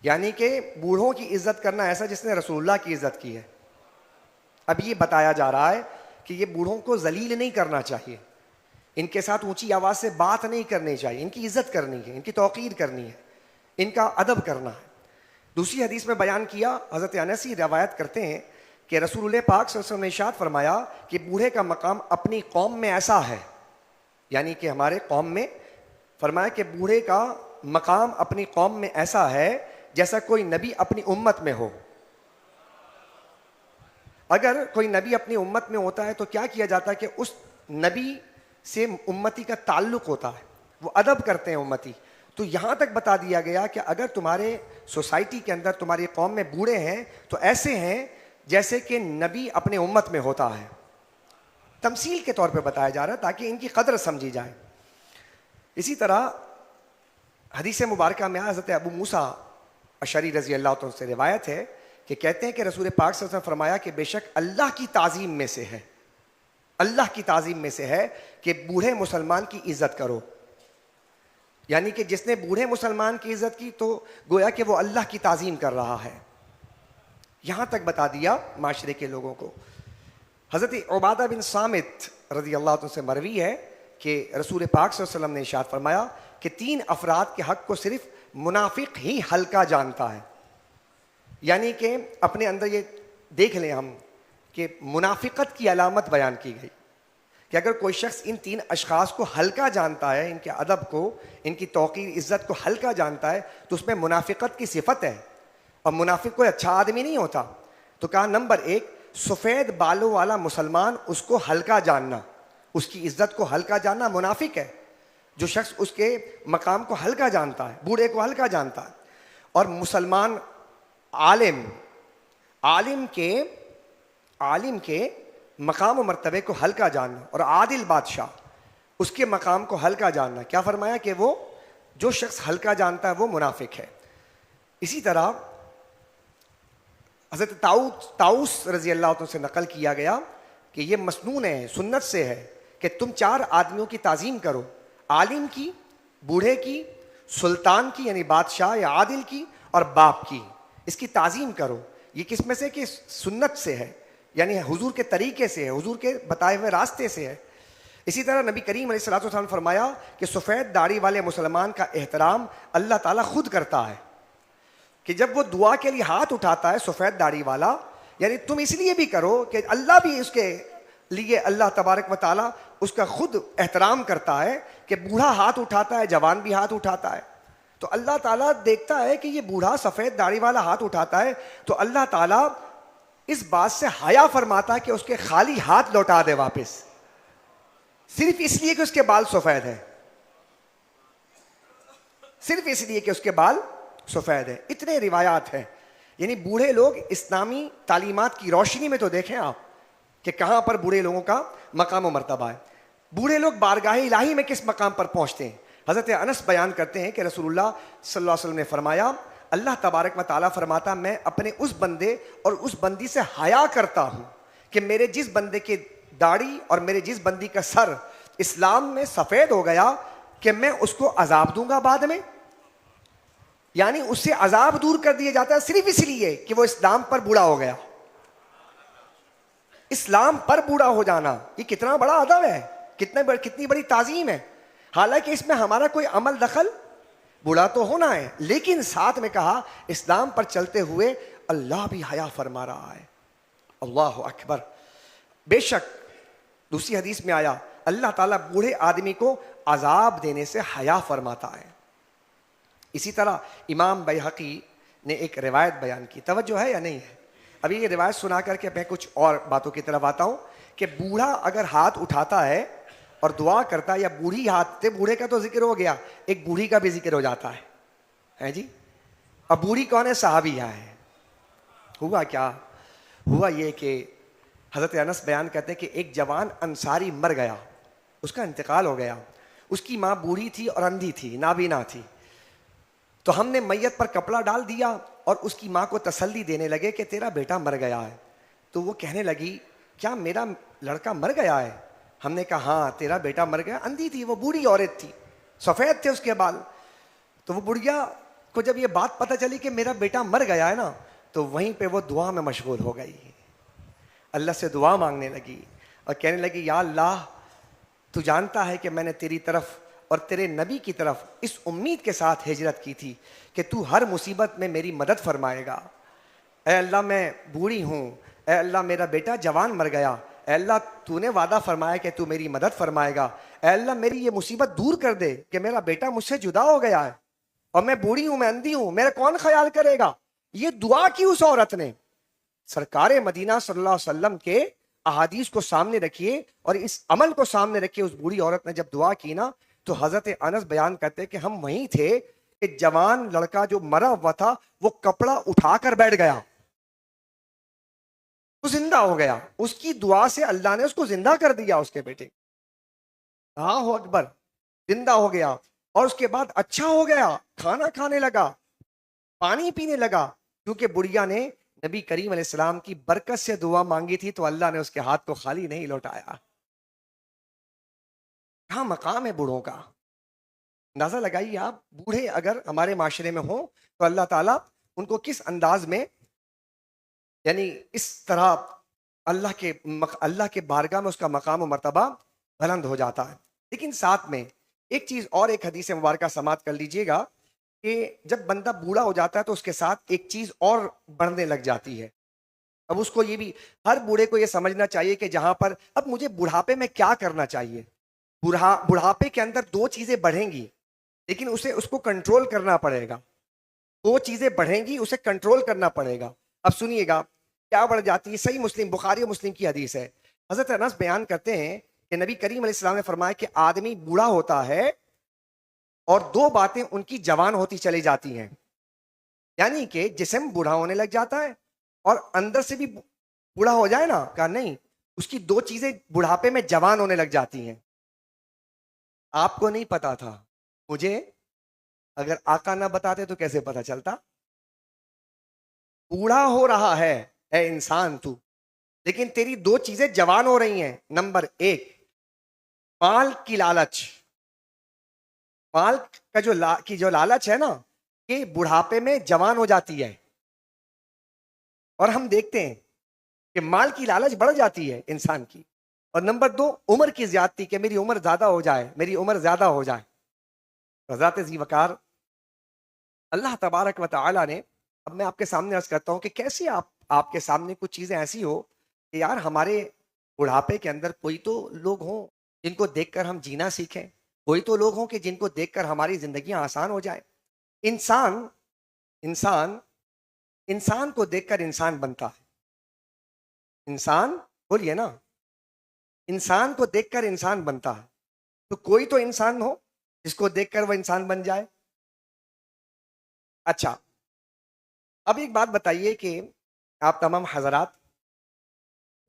Speaker 1: یعنی کہ بوڑھوں کی عزت کرنا ایسا جس نے رسول اللہ کی عزت کی ہے۔ اب یہ بتایا جا رہا ہے کہ یہ بوڑھوں کو ذلیل نہیں کرنا چاہیے، ان کے ساتھ اونچی آواز سے بات نہیں کرنی چاہیے، ان کی عزت کرنی ہے، ان کی توقیر کرنی ہے، ان کا ادب کرنا ہے۔ دوسری حدیث میں بیان کیا، حضرت انس روایت کرتے ہیں کہ رسول اللہ پاک صلی اللہ علیہ وسلم نے ارشاد فرمایا کہ بوڑھے کا مقام اپنی قوم میں ایسا ہے، یعنی کہ ہمارے قوم میں فرمایا کہ بوڑھے کا مقام اپنی قوم میں ایسا ہے جیسا کوئی نبی اپنی امت میں ہو۔ اگر کوئی نبی اپنی امت میں ہوتا ہے تو کیا کیا جاتا ہے کہ اس نبی سے امتی کا تعلق ہوتا ہے، وہ ادب کرتے ہیں امتی۔ تو یہاں تک بتا دیا گیا کہ اگر تمہارے سوسائٹی کے اندر تمہاری قوم میں بوڑھے ہیں تو ایسے ہیں جیسے کہ نبی اپنے امت میں ہوتا ہے۔ تمثیل کے طور پہ بتایا جا رہا ہے تاکہ ان کی قدر سمجھی جائے۔ اسی طرح حدیث مبارکہ میں حضرت ابو موسیٰ اشعری رضی اللہ عنہ سے روایت ہے کہ کہتے ہیں کہ رسول پاک صلی اللہ علیہ وسلم نے فرمایا کہ بے شک اللہ کی تعظیم میں سے ہے، اللہ کی تعظیم میں سے ہے کہ بوڑھے مسلمان کی عزت کرو، یعنی کہ جس نے بوڑھے مسلمان کی عزت کی تو گویا کہ وہ اللہ کی تعظیم کر رہا ہے۔ یہاں تک بتا دیا معاشرے کے لوگوں کو۔ حضرت عبادہ بن صامت رضی اللہ عنہ سے مروی ہے کہ رسول پاک صلی اللہ علیہ وسلم نے ارشاد فرمایا کہ 3 افراد کے حق کو صرف منافق ہی ہلکا جانتا ہے، یعنی کہ اپنے اندر یہ دیکھ لیں ہم کہ منافقت کی علامت بیان کی گئی کہ اگر کوئی شخص ان 3 اشخاص کو ہلکا جانتا ہے، ان کے ادب کو، ان کی توقیر عزت کو ہلکا جانتا ہے تو اس میں منافقت کی صفت ہے، اور منافق کوئی اچھا آدمی نہیں ہوتا۔ تو کہا نمبر 1 سفید بالوں والا مسلمان، اس کو ہلکا جاننا، اس کی عزت کو ہلکا جاننا منافق ہے۔ جو شخص اس کے مقام کو ہلکا جانتا ہے، بوڑھے کو ہلکا جانتا ہے، اور مسلمان عالم کے مقام و مرتبے کو ہلکا جاننا، اور عادل بادشاہ اس کے مقام کو ہلکا جاننا۔ کیا فرمایا کہ وہ جو شخص ہلکا جانتا ہے وہ منافق ہے۔ اسی طرح حضرت طاؤس رضی اللہ عنہ سے نقل کیا گیا کہ یہ مسنون ہے، سنت سے ہے کہ تم 4 آدمیوں کی تعظیم کرو، عالم کی، بوڑھے کی، سلطان کی یعنی بادشاہ یا عادل کی، اور باپ کی، اس کی تعظیم کرو۔ یہ کس میں سے کہ سنت سے ہے، یعنی حضور کے طریقے سے ہے، حضور کے بتائے ہوئے راستے سے ہے۔ اسی طرح نبی کریم علیہ الصلوۃ والسلام نے فرمایا کہ سفید داڑھی والے مسلمان کا احترام اللہ تعالیٰ خود کرتا ہے، کہ جب وہ دعا کے لیے ہاتھ اٹھاتا ہے سفید داڑھی والا، یعنی تم اس لیے بھی کرو کہ اللہ بھی اس کے لیے، اللہ تبارک و تعالیٰ اس کا خود احترام کرتا ہے کہ بوڑھا ہاتھ اٹھاتا ہے، جوان بھی ہاتھ اٹھاتا ہے، تو اللہ تعالیٰ دیکھتا ہے کہ یہ بوڑھا سفید داڑھی والا ہاتھ اٹھاتا ہے، تو اللہ تعالیٰ اس بات سے حیا فرماتا ہے کہ اس کے خالی ہاتھ لوٹا دے واپس، صرف اس لیے کہ اس کے بال سفید ہیں، صرف اس لیے کہ اس کے بال سفید ہیں۔ اتنے روایات ہیں، یعنی بوڑھے لوگ اسلامی تعلیمات کی روشنی میں تو دیکھیں آپ کہ کہاں پر بوڑھے لوگوں کا مقام و مرتبہ ہے۔ بوڑھے لوگ بارگاہ الہی میں کس مقام پر پہنچتے ہیں؟ حضرت انس بیان کرتے ہیں کہ رسول اللہ صلی اللہ علیہ وسلم نے فرمایا، اللہ تبارک و تعالیٰ فرماتا میں اپنے اس بندے اور اس بندی سے حیا کرتا ہوں کہ میرے جس بندے کی داڑھی اور میرے جس بندی کا سر اسلام میں سفید ہو گیا کہ میں اس کو عذاب دوں گا بعد میں، یعنی اس سے عذاب دور کر دیا جاتا ہے صرف اس لیے کہ وہ اسلام پر بوڑھا ہو گیا۔ اسلام پر بوڑھا ہو جانا یہ کتنا بڑا ادب ہے، کتنی بڑی تعظیم ہے، حالانکہ اس میں ہمارا کوئی عمل دخل، بوڑھا تو ہونا ہے لیکن ساتھ میں کہا اسلام پر چلتے ہوئے اللہ بھی حیا فرما رہا ہے۔ اللہ اکبر۔ بے شک دوسری حدیث میں آیا اللہ تعالیٰ بوڑھے آدمی کو عذاب دینے سے حیا فرماتا ہے۔ اسی طرح امام بیہقی نے ایک روایت بیان کی، توجہ ہے یا نہیں ہے؟ ابھی یہ روایت سنا کر کے میں کچھ اور باتوں کی طرف آتا ہوں کہ بوڑھا اگر ہاتھ اٹھاتا ہے اور دعا کرتا ہے، یا بوڑھی ہاتھ سے، بوڑھے کا تو ذکر ہو گیا، ایک بوڑھی کا بھی ذکر ہو جاتا ہے جی۔ اب بوڑھی کون ہے؟ صحابیہ ہے۔ ہوا کیا؟ ہوا یہ کہ حضرت انس بیان کرتے ہیں کہ ایک جوان انصاری مر گیا، اس کا انتقال ہو گیا، اس کی ماں بوڑھی تھی اور اندھی تھی، نابینا تھی، تو ہم نے میت پر کپڑا ڈال دیا اور اس کی ماں کو تسلی دینے لگے کہ تیرا بیٹا مر گیا ہے، تو وہ کہنے لگی کیا میرا لڑکا مر گیا ہے؟ ہم نے کہا ہاں تیرا بیٹا مر گیا۔ اندھی تھی وہ، بوڑھی عورت تھی، سفید تھے اس کے بال، تو وہ بڑھیا کو جب یہ بات پتہ چلی کہ میرا بیٹا مر گیا ہے نا، تو وہیں پہ وہ دعا میں مشغول ہو گئی، اللہ سے دعا مانگنے لگی اور کہنے لگی یا اللہ تو جانتا ہے کہ میں نے تیری طرف اور تیرے نبی کی طرف اس امید کے ساتھ ہجرت کی تھی کہ تو ہر مصیبت میں میری مدد فرمائے گا۔ اے اللہ میں بوڑھی ہوں، اے اللہ میرا بیٹا جوان مر گیا، اے اللہ تو نے وعدہ فرمایا کہ تو میری مدد فرمائے گا، اے اللہ میری یہ مصیبت دور کر دے کہ میرا بیٹا مجھ سے جدا ہو گیا ہے اور میں بوڑھی ہوں، میں اندھی ہوں، میرا کون خیال کرے گا۔ یہ دعا کی اس عورت نے سرکار مدینہ صلی اللہ علیہ وسلم کے احادیث کو سامنے رکھیے اور اس عمل کو سامنے رکھیے، اس بوڑھی عورت نے جب دعا کی نا تو حضرت انس بیان کرتے کہ ہم وہیں تھے کہ جوان لڑکا جو مرا ہوا تھا وہ کپڑا اٹھا کر بیٹھ گیا، وہ زندہ ہو گیا، اس کی دعا سے اللہ نے اس کو زندہ کر دیا، اس کے بیٹے اللہ اکبر، زندہ ہو گیا اور اس کے بعد اچھا ہو گیا، کھانا کھانے لگا، پانی پینے لگا، کیونکہ بڑھیا نے نبی کریم علیہ السلام کی برکت سے دعا مانگی تھی تو اللہ نے اس کے ہاتھ کو خالی نہیں لوٹایا۔ کہاں مقام ہے بوڑھوں کا، اندازہ لگائیے آپ، بوڑھے اگر ہمارے معاشرے میں ہوں تو اللہ تعالیٰ ان کو کس انداز میں، یعنی اس طرح اللہ کے بارگاہ میں اس کا مقام و مرتبہ بلند ہو جاتا ہے۔ لیکن ساتھ میں ایک چیز اور، ایک حدیث مبارکہ سماعت کر لیجئے گا کہ جب بندہ بوڑھا ہو جاتا ہے تو اس کے ساتھ ایک چیز اور بڑھنے لگ جاتی ہے۔ اب اس کو یہ بھی، ہر بوڑھے کو یہ سمجھنا چاہیے کہ جہاں پر اب مجھے بڑھاپے میں کیا کرنا چاہیے۔ بڑھاپے کے اندر دو چیزیں بڑھیں گی لیکن اس کو کنٹرول کرنا پڑے گا، دو چیزیں بڑھیں گی اسے کنٹرول کرنا پڑے گا۔ اب سنیے گا کیا بڑھ جاتی ہے، صحیح مسلم، بخاری و مسلم کی حدیث ہے، حضرت انس بیان کرتے ہیں کہ نبی کریم علیہ السلام نے فرمایا کہ آدمی بوڑھا ہوتا ہے اور دو باتیں ان کی جوان ہوتی چلی جاتی ہیں، یعنی کہ جسم بوڑھا ہونے لگ جاتا ہے اور اندر سے بھی بوڑھا ہو جائے نا، کہا نہیں، اس کی دو چیزیں بڑھاپے میں جوان ہونے لگ جاتی ہیں۔ آپ کو نہیں پتا تھا، مجھے اگر آقا نہ بتاتے تو کیسے پتا چلتا؟ بوڑھا ہو رہا ہے اے انسان تو، لیکن تیری دو چیزیں جوان ہو رہی ہیں۔ نمبر ایک، مال کی لالچ، مال کا جو لالچ ہے نا، یہ بڑھاپے میں جوان ہو جاتی ہے۔ اور ہم دیکھتے ہیں کہ مال کی لالچ بڑھ جاتی ہے انسان کی، اور نمبر دو عمر کی زیادتی، کہ میری عمر زیادہ ہو جائے، میری عمر زیادہ ہو جائے۔ ذات ذی وقار اللہ تبارک و تعالی نے، اب میں آپ کے سامنے عرض کرتا ہوں کہ کیسے آپ کے سامنے کچھ چیزیں ایسی ہو کہ یار ہمارے بڑھاپے کے اندر کوئی تو لوگ ہوں جن کو دیکھ کر ہم جینا سیکھیں، کوئی تو لوگ ہوں کہ جن کو دیکھ کر ہماری زندگیاں آسان ہو جائیں۔ انسان انسان انسان کو دیکھ کر انسان بنتا ہے، انسان، بولیے نا، انسان کو دیکھ کر انسان بنتا ہے، تو کوئی تو انسان ہو جس کو دیکھ کر وہ انسان بن جائے۔ اچھا، اب ایک بات بتائیے کہ آپ تمام حضرات،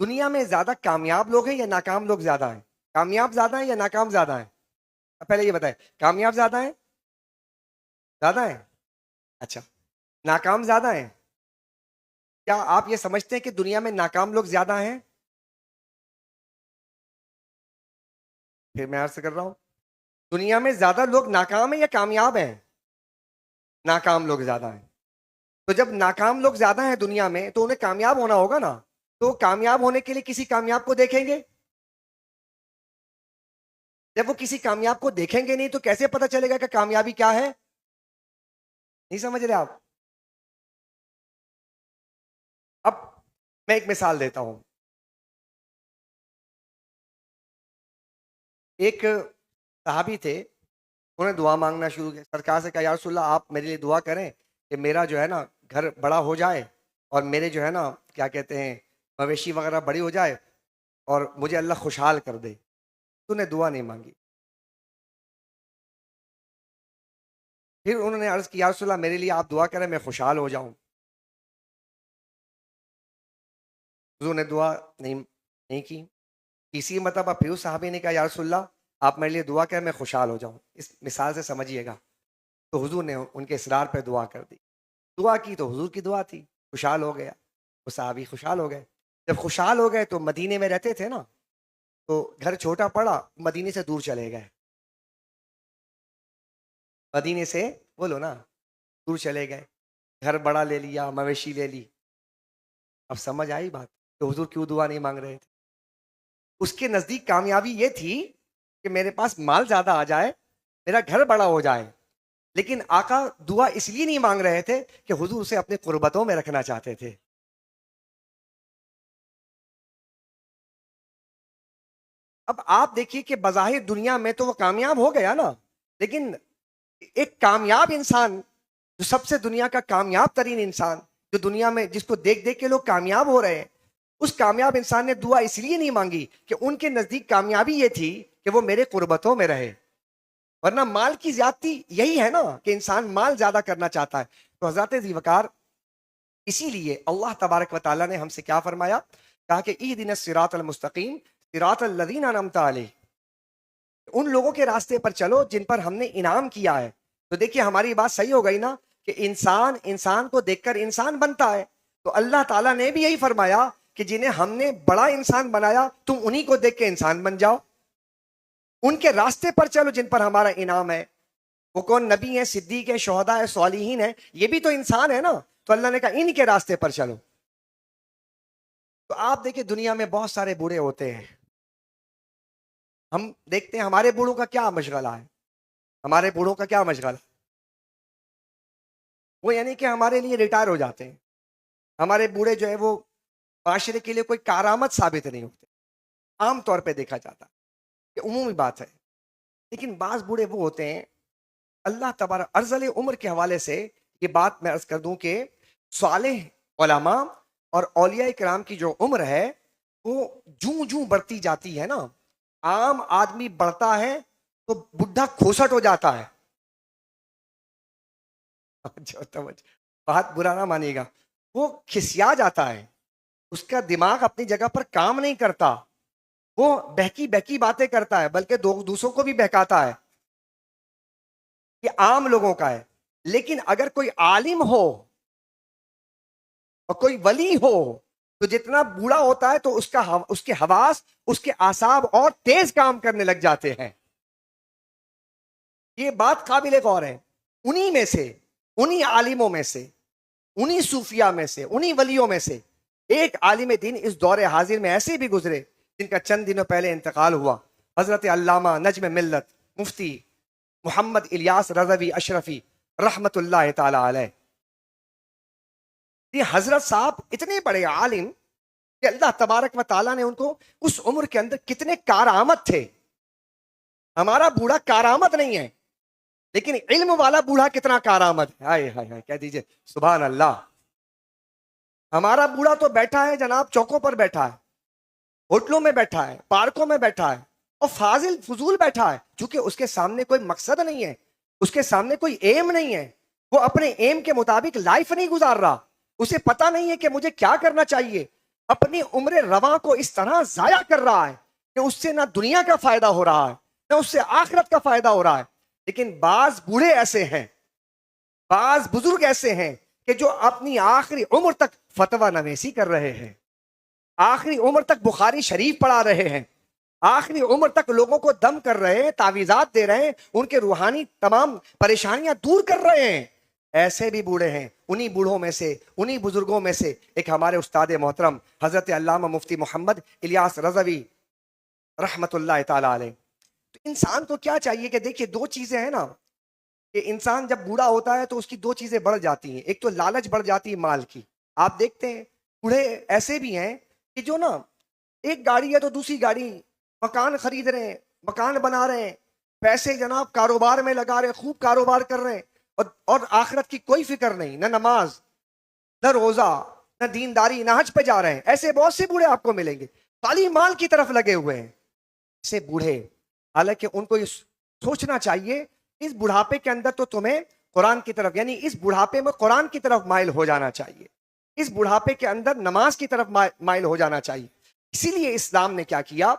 Speaker 1: دنیا میں زیادہ کامیاب لوگ ہیں یا ناکام لوگ زیادہ ہیں؟ کامیاب زیادہ ہیں یا ناکام زیادہ ہیں؟ پہلے یہ بتائیں، کامیاب زیادہ ہیں؟ زیادہ ہیں؟ اچھا، ناکام زیادہ ہیں؟ کیا آپ یہ سمجھتے ہیں کہ دنیا میں ناکام لوگ زیادہ ہیں؟ پھر میں عرض کر رہا ہوں، دنیا میں زیادہ لوگ ناکام ہیں یا کامیاب ہیں؟ ناکام لوگ زیادہ ہیں۔ تو جب ناکام لوگ زیادہ ہیں دنیا میں تو انہیں کامیاب ہونا ہوگا نا، تو کامیاب ہونے کے لیے کسی کامیاب کو دیکھیں گے؟ جب وہ کسی کامیاب کو دیکھیں گے نہیں تو کیسے پتا چلے گا کہ کامیابی کیا ہے؟ نہیں سمجھ رہے آپ؟ اب میں ایک مثال دیتا ہوں۔ ایک صحابی تھے، انہوں نے دعا مانگنا شروع کیا، سرکار سے کہا یا رسول اللہ آپ میرے لیے دعا کریں کہ میرا جو ہے نا گھر بڑا ہو جائے، اور میرے جو ہے نا کیا کہتے ہیں مویشی وغیرہ بڑی ہو جائے، اور مجھے اللہ خوشحال کر دے۔ تو نے دعا نہیں مانگی۔ پھر انہوں نے عرض کیا یا رسول اللہ میرے لیے آپ دعا کریں میں خوشحال ہو جاؤں۔ حضور نے دعا نہیں کی۔ تیسری مرتبہ پھر اس صحابی نے کہا یا رسول اللہ آپ میرے لیے دعا کریں میں خوشحال ہو جاؤں۔ اس مثال سے سمجھیے گا، تو حضور نے ان کے اصرار پہ دعا کر دی۔ دعا کی تو حضور کی دعا تھی، خوشحال ہو گیا، وہ صحابی خوشحال ہو گئے۔ جب خوشحال ہو گئے تو مدینے میں رہتے تھے نا، تو گھر چھوٹا پڑا، مدینے سے دور چلے گئے، مدینے سے بولو نا دور چلے گئے، گھر بڑا لے لیا، مویشی لے لی۔ اب سمجھ آئی بات کہ حضور کیوں دعا نہیں مانگ رہے تھے؟ اس کے نزدیک کامیابی یہ تھی کہ میرے پاس مال زیادہ آ جائے، میرا گھر بڑا ہو جائے، لیکن آقا دعا اس لیے نہیں مانگ رہے تھے کہ حضور اسے اپنے قربتوں میں رکھنا چاہتے تھے۔ اب آپ دیکھیے کہ بظاہر دنیا میں تو وہ کامیاب ہو گیا نا، لیکن ایک کامیاب انسان جو سب سے دنیا کا کامیاب ترین انسان، جو دنیا میں جس کو دیکھ دیکھ کے لوگ کامیاب ہو رہے ہیں، اس کامیاب انسان نے دعا اس لیے نہیں مانگی کہ ان کے نزدیک کامیابی یہ تھی کہ وہ میرے قربتوں میں رہے، ورنہ مال کی زیادتی یہی ہے نا کہ انسان مال زیادہ کرنا چاہتا ہے۔ تو حضرات ذی وقار، اسی لیے اللہ تبارک و تعالیٰ نے ہم سے کیا فرمایا؟ کہا کہ اہدنا الصراط المستقیم صراط الذین انعمت علیہم، ان لوگوں کے راستے پر چلو جن پر ہم نے انعام کیا ہے۔ تو دیکھیے ہماری بات صحیح ہو گئی نا کہ انسان انسان کو دیکھ کر انسان بنتا ہے، تو اللہ تعالیٰ نے بھی یہی فرمایا کہ جنہیں ہم نے بڑا انسان بنایا تم انہی کو دیکھ کے انسان بن جاؤ، ان کے راستے پر چلو جن پر ہمارا انعام ہے۔ وہ کون؟ نبی ہیں، صدیق ہیں، شہداء ہیں، صالحین ہیں، یہ بھی تو انسان ہے نا، تو اللہ نے کہا ان کے راستے پر چلو۔ تو آپ دیکھیں دنیا میں بہت سارے بوڑھے ہوتے ہیں، ہم دیکھتے ہیں ہمارے بوڑھوں کا کیا مشغلہ ہے، ہمارے بوڑھوں کا کیا مشغلہ ہے؟ وہ یعنی کہ ہمارے لیے ریٹائر ہو جاتے ہیں، ہمارے بوڑھے جو ہے وہ معاشرے کے لیے کوئی کارآمد ثابت نہیں ہوتے، عام طور پہ دیکھا جاتا ہے، یہ عمومی بات ہے۔ لیکن بعض بوڑھے وہ ہوتے ہیں، اللہ تبارک ارذل عمر کے حوالے سے یہ بات میں عرض کر دوں کہ صالح علماء اور اولیاء کرام کی جو عمر ہے وہ جوں جوں بڑھتی جاتی ہے نا، عام آدمی بڑھتا ہے تو بڈھا کھوسٹ ہو جاتا ہے، بات برا نہ مانیے گا، وہ کھسیا جاتا ہے، اس کا دماغ اپنی جگہ پر کام نہیں کرتا، وہ بہکی بہکی باتیں کرتا ہے، بلکہ دوسروں کو بھی بہکاتا ہے، یہ عام لوگوں کا ہے۔ لیکن اگر کوئی عالم ہو اور کوئی ولی ہو تو جتنا بوڑھا ہوتا ہے تو اس کے حواس، اس کے اعصاب اور تیز کام کرنے لگ جاتے ہیں، یہ بات قابل غور ہے۔ انہی میں سے، انہی عالموں میں سے، انہی صوفیاء میں سے، انہی ولیوں میں سے ایک عالم دین اس دور حاضر میں ایسے بھی گزرے جن کا چند دنوں پہلے انتقال ہوا، حضرت علامہ نجم ملت مفتی محمد الیاس رضوی اشرفی رحمت اللہ تعالی علیہ۔ یہ حضرت صاحب اتنے بڑے عالم کہ اللہ تبارک و تعالیٰ نے ان کو اس عمر کے اندر کتنے کارآمد تھے۔ ہمارا بوڑھا کارآمد نہیں ہے، لیکن علم والا بوڑھا کتنا کارآمد ہے، ہائے ہائے ہائے، کہہ دیجئے سبحان اللہ۔ ہمارا بوڑھا تو بیٹھا ہے جناب، چوکوں پر بیٹھا ہے، ہوٹلوں میں بیٹھا ہے، پارکوں میں بیٹھا ہے، اور فاضل فضول بیٹھا ہے، چونکہ اس کے سامنے کوئی مقصد نہیں ہے، اس کے سامنے کوئی ایم نہیں ہے، وہ اپنے ایم کے مطابق لائف نہیں گزار رہا، اسے پتا نہیں ہے کہ مجھے کیا کرنا چاہیے، اپنی عمر رواں کو اس طرح ضائع کر رہا ہے کہ اس سے نہ دنیا کا فائدہ ہو رہا ہے نہ اس سے آخرت کا فائدہ ہو رہا ہے۔ لیکن بعض بوڑھے ایسے ہیں، بعض بزرگ ایسے ہیں کہ جو اپنی آخری عمر تک فتویٰ نویسی کر رہے ہیں، آخری عمر تک بخاری شریف پڑھا رہے ہیں، آخری عمر تک لوگوں کو دم کر رہے ہیں، تعویذات دے رہے ہیں، ان کے روحانی تمام پریشانیاں دور کر رہے ہیں۔ ایسے بھی بوڑھے ہیں، انہی بوڑھوں میں سے، انہی بزرگوں میں سے ایک ہمارے استاد محترم حضرت علامہ مفتی محمد الیاس رضوی رحمت اللہ تعالی علیہ۔ تو انسان کو کیا چاہیے کہ دیکھیے دو چیزیں ہیں نا، کہ انسان جب بوڑھا ہوتا ہے تو اس کی دو چیزیں بڑھ جاتی ہیں، ایک تو لالچ بڑھ جاتی ہے مال کی۔ آپ دیکھتے ہیں بوڑھے ایسے بھی ہیں کہ جو نا ایک گاڑی ہے تو دوسری گاڑی، مکان خرید رہے ہیں، مکان بنا رہے ہیں، پیسے جناب کاروبار میں لگا رہے ہیں، خوب کاروبار کر رہے ہیں، اور آخرت کی کوئی فکر نہیں، نہ نماز نہ روزہ نہ دینداری نہ حج پہ جا رہے ہیں۔ ایسے بہت سے بوڑھے آپ کو ملیں گے، خالی مال کی طرف لگے ہوئے ہیں ایسے بوڑھے۔ حالانکہ ان کو یہ سوچنا چاہیے اس بڑھاپے کے اندر تو تمہیں قرآن کی طرف، یعنی اس بڑھاپے میں قرآن کی طرف مائل ہو جانا چاہیے، اس بڑھاپے کے اندر نماز کی طرف مائل ہو جانا چاہیے۔ اسی لیے اسلام نے کیا کیا،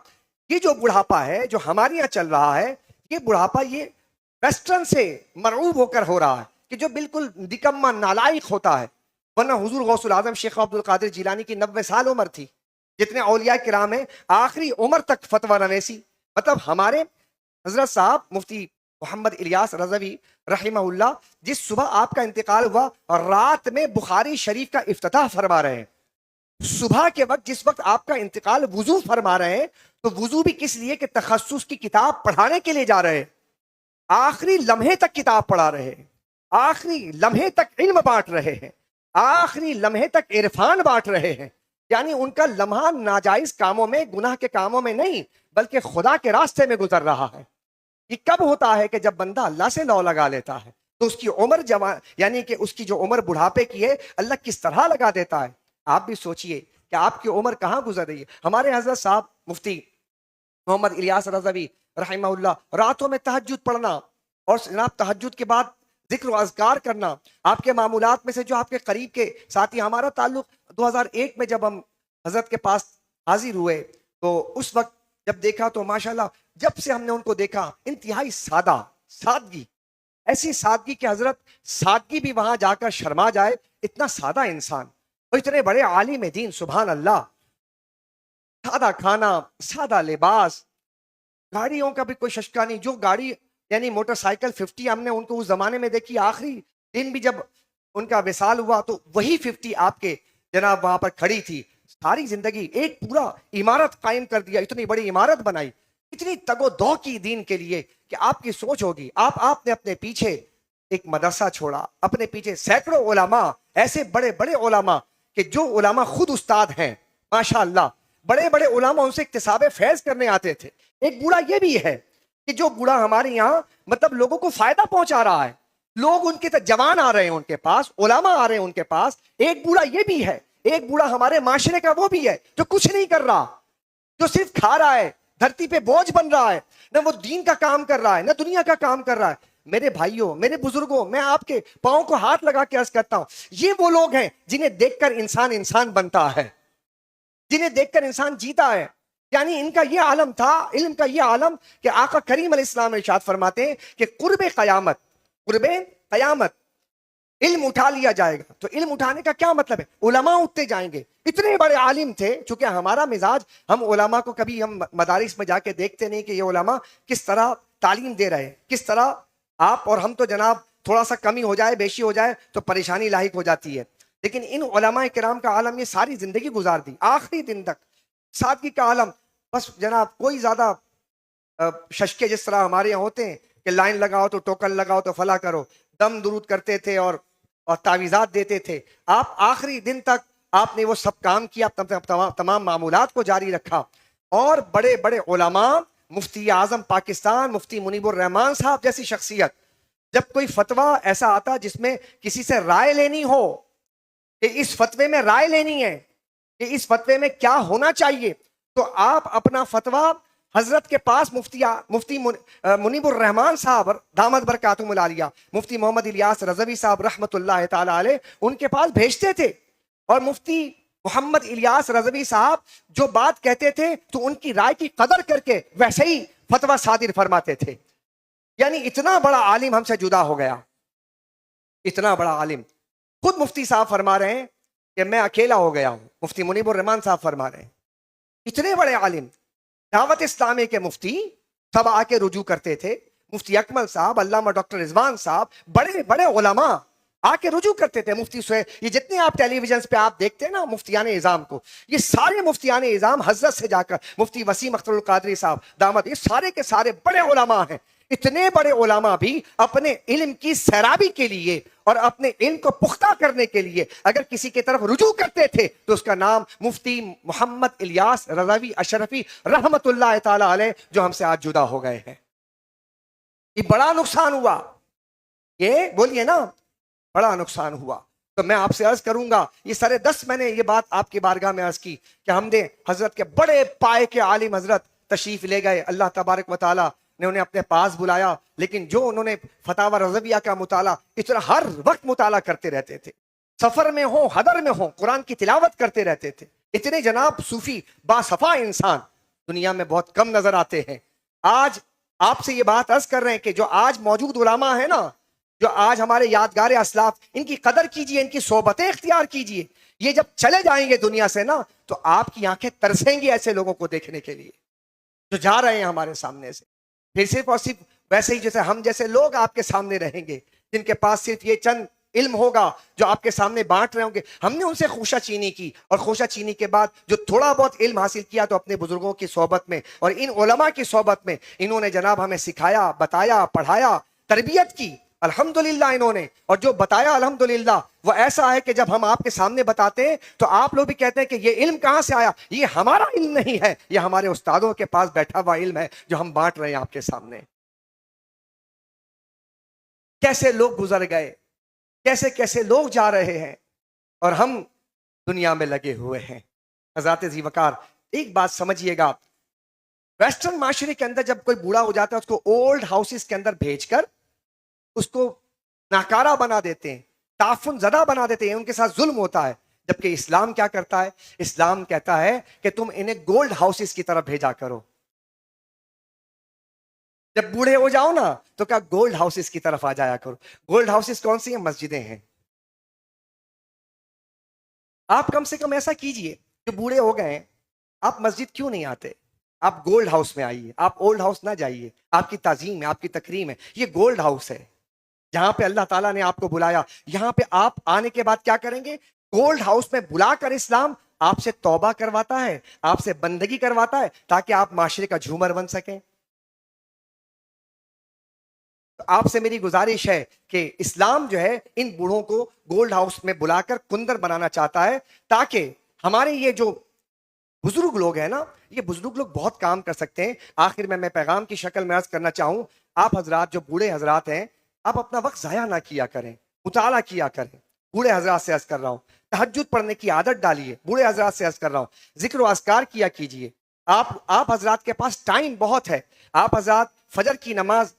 Speaker 1: یہ جو بڑھاپا ہے جو ہمارے یہاں چل رہا ہے، یہ بڑھاپا یہ ویسٹرن سے مرعوب ہو کر ہو رہا ہے کہ جو بالکل نکما نالائق ہوتا ہے، ورنہ حضور غوث العظم شیخ عبد القادر جیلانی کی 90 سال عمر تھی، جتنے اولیاء کرام ہیں آخری عمر تک فتویٰ نویسی۔ مطلب ہمارے حضرت صاحب مفتی محمد الیاس رضوی رحمہ اللہ جس صبح آپ کا انتقال ہوا اور رات میں بخاری شریف کا افتتاح فرما رہے ہیں، صبح کے وقت جس وقت آپ کا انتقال وضو فرما رہے ہیں، تو وضو بھی کس لیے کہ تخصص کی کتاب پڑھانے کے لیے جا رہے ہیں، آخری لمحے تک کتاب پڑھا رہے ہیں، آخری لمحے تک علم بانٹ رہے ہیں، آخری لمحے تک عرفان بانٹ رہے ہیں۔ یعنی ان کا لمحہ ناجائز کاموں میں، گناہ کے کاموں میں نہیں بلکہ خدا کے راستے میں گزر رہا ہے۔ یہ کب ہوتا ہے کہ جب بندہ اللہ سے لو لگا لیتا ہے تو اس کی عمر جوان، یعنی کہ اس کی جو عمر بڑھاپے کی ہے اللہ کس طرح لگا دیتا ہے۔ آپ بھی سوچئے کہ آپ کی عمر کہاں گزر رہی ہے۔ ہمارے حضرت صاحب مفتی محمد الیاس رضوی رحمہ اللہ راتوں میں تہجد پڑھنا اور جناب تہجد کے بعد ذکر و اذکار کرنا، آپ کے معمولات میں سے جو آپ کے قریب کے ساتھی، ہمارا تعلق 2001 میں جب ہم حضرت کے پاس حاضر ہوئے تو اس وقت جب دیکھا تو ماشاءاللہ جب سے ہم نے ان کو دیکھا انتہائی سادہ، سادگی، ایسی سادگی کہ حضرت سادگی بھی وہاں جا کر شرما جائے، اتنا سادہ انسان اور اتنے بڑے عالم دین، سبحان اللہ۔ سادہ کھانا، سادہ لباس، گاڑیوں کا بھی کوئی ششکا نہیں، جو گاڑی یعنی موٹر سائیکل 50 ہم نے ان کو اس زمانے میں دیکھی، آخری دن بھی جب ان کا وصال ہوا تو وہی 50 آپ کے جناب وہاں پر کھڑی تھی۔ ساری زندگی ایک پورا عمارت قائم کر دیا، اتنی بڑی عمارت بنائی، اتنی تگ و دو کی دین کے لیے کہ آپ کی سوچ ہوگی، آپ نے اپنے پیچھے ایک مدرسہ چھوڑا، اپنے پیچھے سینکڑوں علماء، ایسے بڑے بڑے علماء کہ جو علماء خود استاد ہیں ماشاءاللہ، بڑے بڑے علماء ان سے اکتساب فیض کرنے آتے تھے۔ ایک بوڑھا یہ بھی ہے کہ جو بوڑھا ہمارے یہاں مطلب لوگوں کو فائدہ پہنچا رہا ہے، لوگ ان کے جوان آ رہے ہیں ان کے پاس، علماء آ رہے ہیں ان کے پاس۔ ایک بوڑھا یہ بھی ہے، ایک بوڑھا ہمارے معاشرے کا وہ بھی ہے جو کچھ نہیں کر رہا، جو صرف کھا رہا ہے، دھرتی پہ بوجھ بن رہا ہے، نہ وہ دین کا کام کر رہا ہے نہ دنیا کا کام کر رہا ہے۔ میرے بھائیوں، میرے بزرگوں، میں آپ کے پاؤں کو ہاتھ لگا کے عرض کرتا ہوں، یہ وہ لوگ ہیں جنہیں دیکھ کر انسان بنتا ہے، جنہیں دیکھ کر انسان جیتا ہے۔ یعنی ان کا یہ عالم تھا، علم کا یہ عالم کہ آقا کریم علیہ السلام ارشاد فرماتے ہیں کہ قرب قیامت علم اٹھا لیا جائے گا۔ تو علم اٹھانے کا کیا مطلب ہے؟ علماء اٹھتے جائیں گے۔ اتنے بڑے عالم تھے، چونکہ ہمارا مزاج، ہم علماء کو کبھی ہم مدارس میں جا کے دیکھتے نہیں کہ یہ علماء کس طرح تعلیم دے رہے ہیں، کس طرح آپ اور ہم تو جناب تھوڑا سا کمی ہو جائے، بیشی ہو جائے تو پریشانی لاحق ہو جاتی ہے۔ لیکن ان علماء کرام کا عالم یہ ساری زندگی گزار دی، آخری دن تک سادگی کا عالم. بس جناب کوئی زیادہ ششکے جس طرح ہمارے یہاں ہوتے ہیں کہ لائن لگاؤ تو ٹوکن لگاؤ تو فلاں کرو، دم درود کرتے تھے اور تعویذات دیتے تھے. آپ آخری دن تک آپ نے وہ سب کام کیا، تمام معمولات کو جاری رکھا. اور بڑے بڑے علماء، مفتی اعظم پاکستان مفتی منیب الرحمان صاحب جیسی شخصیت، جب کوئی فتویٰ ایسا آتا جس میں کسی سے رائے لینی ہو کہ اس فتوے میں رائے لینی ہے کہ اس فتوے میں کیا ہونا چاہیے، تو آپ اپنا فتویٰ حضرت کے پاس مفتی منیب الرحمان صاحب دامت برکاتہم العالیہ، مفتی محمد الیاس رضوی صاحب رحمۃ اللہ تعالی علیہ، ان کے پاس بھیجتے تھے. اور مفتی محمد الیاس رضوی صاحب جو بات کہتے تھے تو ان کی رائے کی قدر کر کے ویسے ہی فتویٰ صادر فرماتے تھے. یعنی اتنا بڑا عالم ہم سے جدا ہو گیا، اتنا بڑا عالم. خود مفتی صاحب فرما رہے ہیں کہ میں اکیلا ہو گیا ہوں. مفتی منیب الرحمان صاحب فرما رہے ہیں اتنے بڑے عالم، دعوت اسلامی کے مفتی سب آ کے رجوع کرتے تھے. مفتی اکمل صاحب، علامہ ڈاکٹر رضوان صاحب، بڑے بڑے علماء آ کے رجوع کرتے تھے. مفتی سہیل، یہ جتنے آپ ٹیلی ویژن پہ آپ دیکھتے ہیں نا مفتیان اعظام کو، یہ سارے مفتیان اعظام حضرت سے جا کر، مفتی وسیم اختر القادری صاحب دامت، یہ سارے کے سارے بڑے علماء ہیں. اتنے بڑے علماء بھی اپنے علم کی سیرابی کے لیے اور اپنے علم کو پختہ کرنے کے لیے اگر کسی کی طرف رجوع کرتے تھے تو اس کا نام مفتی محمد الیاس رضوی اشرفی رحمت اللہ تعالی علیہ، جو ہم سے آج جدا ہو گئے ہیں. یہ بڑا نقصان ہوا، یہ بولیے نا، بڑا نقصان ہوا. تو میں آپ سے عرض کروں گا، یہ سارے 10 میں نے یہ بات آپ کی بارگاہ میں عرض کی کہ ہم نے حضرت کے بڑے پائے کے عالم حضرت تشریف لے گئے، اللہ تبارک و تعالی نے انہیں اپنے پاس بلایا. لیکن جو انہوں نے فتاوی رضویہ کا مطالعہ اس طرح ہر وقت مطالعہ کرتے رہتے تھے، سفر میں ہوں حضر میں ہوں قرآن کی تلاوت کرتے رہتے تھے. اتنے جناب صوفی باصفا انسان دنیا میں بہت کم نظر آتے ہیں. آج آپ سے یہ بات عرض کر رہے ہیں کہ جو آج موجود علماء ہیں نا، جو آج ہمارے یادگار اسلاف، ان کی قدر کیجئے، ان کی صحبتیں اختیار کیجئے. یہ جب چلے جائیں گے دنیا سے نا تو آپ کی آنکھیں ترسیں گی ایسے لوگوں کو دیکھنے کے لیے جو جا رہے ہیں ہمارے سامنے سے. پھر صرف اور صرف ویسے ہی جیسے ہم جیسے لوگ آپ کے سامنے رہیں گے، جن کے پاس صرف یہ چند علم ہوگا جو آپ کے سامنے بانٹ رہے ہوں گے. ہم نے ان سے خوشہ چینی کی، اور خوشہ چینی کے بعد جو تھوڑا بہت علم حاصل کیا تو اپنے بزرگوں کی صحبت میں اور ان علماء کی صحبت میں انہوں نے جناب ہمیں سکھایا، بتایا، پڑھایا، تربیت کی الحمدللہ انہوں نے. اور جو بتایا الحمدللہ وہ ایسا ہے کہ جب ہم آپ کے سامنے بتاتے ہیں تو آپ لوگ بھی کہتے ہیں کہ یہ علم کہاں سے آیا؟ یہ ہمارا علم نہیں ہے، یہ ہمارے استادوں کے پاس بیٹھا ہوا علم ہے جو ہم بانٹ رہے ہیں آپ کے سامنے. کیسے لوگ گزر گئے، کیسے کیسے لوگ جا رہے ہیں، اور ہم دنیا میں لگے ہوئے ہیں. حضرات ذی وقار ایک بات سمجھیے گا، ویسٹرن معاشرے کے اندر جب کوئی بوڑھا ہو جاتا ہے اس کو اولڈ ہاؤسز کے اندر بھیج کر اس کو ناکارہ بنا دیتے ہیں، تعفن زدہ بنا دیتے ہیں، ان کے ساتھ ظلم ہوتا ہے. جبکہ اسلام کیا کرتا ہے؟ اسلام کہتا ہے کہ تم انہیں گولڈ ہاؤسز کی طرف بھیجا کرو. جب بوڑھے ہو جاؤ نا تو کیا گولڈ ہاؤسز کی طرف آ جایا کرو. گولڈ ہاؤسز کون سی ہیں؟ مسجدیں ہیں. آپ کم سے کم ایسا کیجئے، جو بوڑھے ہو گئے ہیں آپ مسجد کیوں نہیں آتے؟ آپ گولڈ ہاؤس میں آئیے، آپ اولڈ ہاؤس نہ جائیے. آپ کی تعظیم ہے، آپ کی تکریم ہے، یہ گولڈ ہاؤس ہے جہاں پہ اللہ تعالیٰ نے آپ کو بلایا. یہاں پہ آپ آنے کے بعد کیا کریں گے؟ گولڈ ہاؤس میں بلا کر اسلام آپ سے توبہ کرواتا ہے، آپ سے بندگی کرواتا ہے تاکہ آپ معاشرے کا جھومر بن سکیں. آپ سے میری گزارش ہے کہ اسلام جو ہے ان بوڑھوں کو گولڈ ہاؤس میں بلا کر کندر بنانا چاہتا ہے تاکہ ہمارے یہ جو بزرگ لوگ ہیں نا، یہ بزرگ لوگ بہت کام کر سکتے ہیں. آخر میں پیغام کی شکل میں عرض کرنا چاہوں، آپ حضرات جو بوڑھے حضرات ہیں آپ اپنا وقت ضائع نہ کیا کریں، مطالعہ کیا کریں. بوڑھے حضرات سے عرض کر رہا ہوں تہجد پڑھنے کی عادت ڈالیے. بوڑھے حضرات سے عرض کر رہا ہوں ذکر و اذکار کیا کیجیے. آپ حضرات کے پاس ٹائم بہت ہے. آپ حضرات فجر کی نماز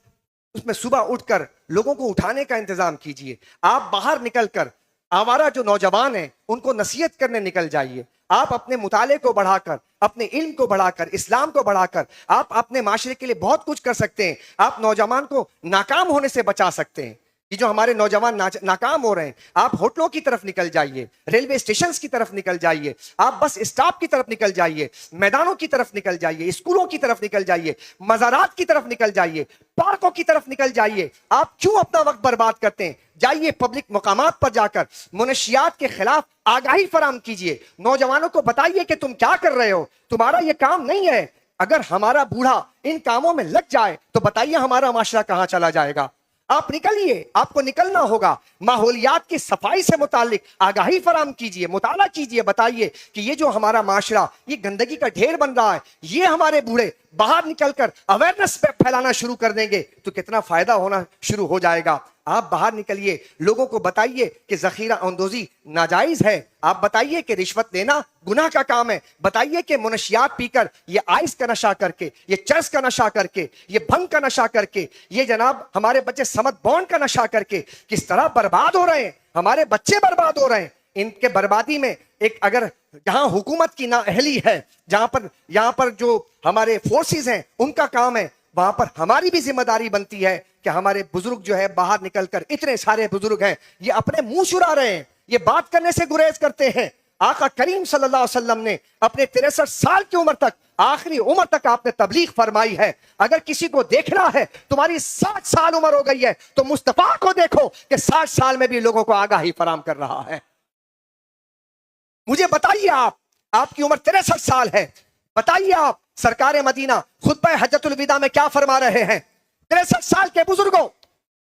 Speaker 1: اس میں صبح اٹھ کر لوگوں کو اٹھانے کا انتظام کیجیے. آپ باہر نکل کر آوارہ جو نوجوان ہیں ان کو نصیحت کرنے نکل جائیے. آپ اپنے مطالعے کو بڑھا کر، اپنے علم کو بڑھا کر، اسلام کو بڑھا کر آپ اپنے معاشرے کے لیے بہت کچھ کر سکتے ہیں. آپ نوجوان کو ناکام ہونے سے بچا سکتے ہیں. یہ جو ہمارے نوجوان ناکام ہو رہے ہیں، آپ ہوٹلوں کی طرف نکل جائیے، ریلوے اسٹیشنز کی طرف نکل جائیے، آپ بس اسٹاپ کی طرف نکل جائیے، میدانوں کی طرف نکل جائیے، اسکولوں کی طرف نکل جائیے، مزارات کی طرف نکل جائیے، پارکوں کی طرف نکل جائیے. آپ کیوں اپنا وقت برباد کرتے ہیں؟ جائیے پبلک مقامات پر جا کر منشیات کے خلاف آگاہی فراہم کیجیے، نوجوانوں کو بتائیے کہ تم کیا کر رہے ہو، تمہارا یہ کام نہیں ہے. اگر ہمارا بوڑھا ان کاموں میں لگ جائے تو بتائیے ہمارا معاشرہ کہاں چلا جائے گا. آپ نکلیے، آپ کو نکلنا ہوگا. ماحولیات کی صفائی سے متعلق آگاہی فراہم کیجیے، مطالعہ کیجیے، بتائیے کہ یہ جو ہمارا معاشرہ یہ گندگی کا ڈھیر بن رہا ہے، یہ ہمارے بوڑھے باہر نکل کر اویئرنیس پھیلانا شروع کر دیں گے تو کتنا فائدہ ہونا شروع ہو جائے گا. آپ باہر نکلیے، لوگوں کو بتائیے کہ ذخیرہ اندوزی ناجائز ہے، آپ بتائیے کہ رشوت لینا گناہ کا کام ہے، بتائیے کہ منشیات پی کر، یہ آئس کا نشہ کر کے، یہ چرس کا نشہ کر کے، یہ بھنگ کا نشہ کر کے، یہ جناب ہمارے بچے سمت بونڈ کا نشہ کر کے کس طرح برباد ہو رہے ہیں. ہمارے بچے برباد ہو رہے ہیں. ان کے بربادی میں ایک اگر جہاں حکومت کی نااہلی ہے، یہاں پر جو ہمارے فورسز ہیں ان کا کام ہے، وہاں پر ہماری بھی ذمہ داری بنتی ہے کہ ہمارے بزرگ جو ہے باہر نکل کر، اتنے سارے بزرگ ہیں یہ اپنے منہ چرا رہے ہیں، یہ بات کرنے سے گریز کرتے ہیں. آقا کریم صلی اللہ علیہ وسلم نے اپنے 63 سال کی عمر تک، آخری عمر تک آپ نے تبلیغ فرمائی ہے. اگر کسی کو دیکھنا ہے تمہاری 60 سال عمر ہو گئی ہے تو مصطفیٰ کو دیکھو کہ 60 سال میں بھی لوگوں کو آگاہی فراہم کر رہا ہے. مجھے بتائیے، آپ کی عمر 63 سال ہے، بتائیے آپ سرکار مدینہ خطبہ حجۃ الوداع میں کیا فرما رہے ہیں؟ 63 سال کے بزرگوں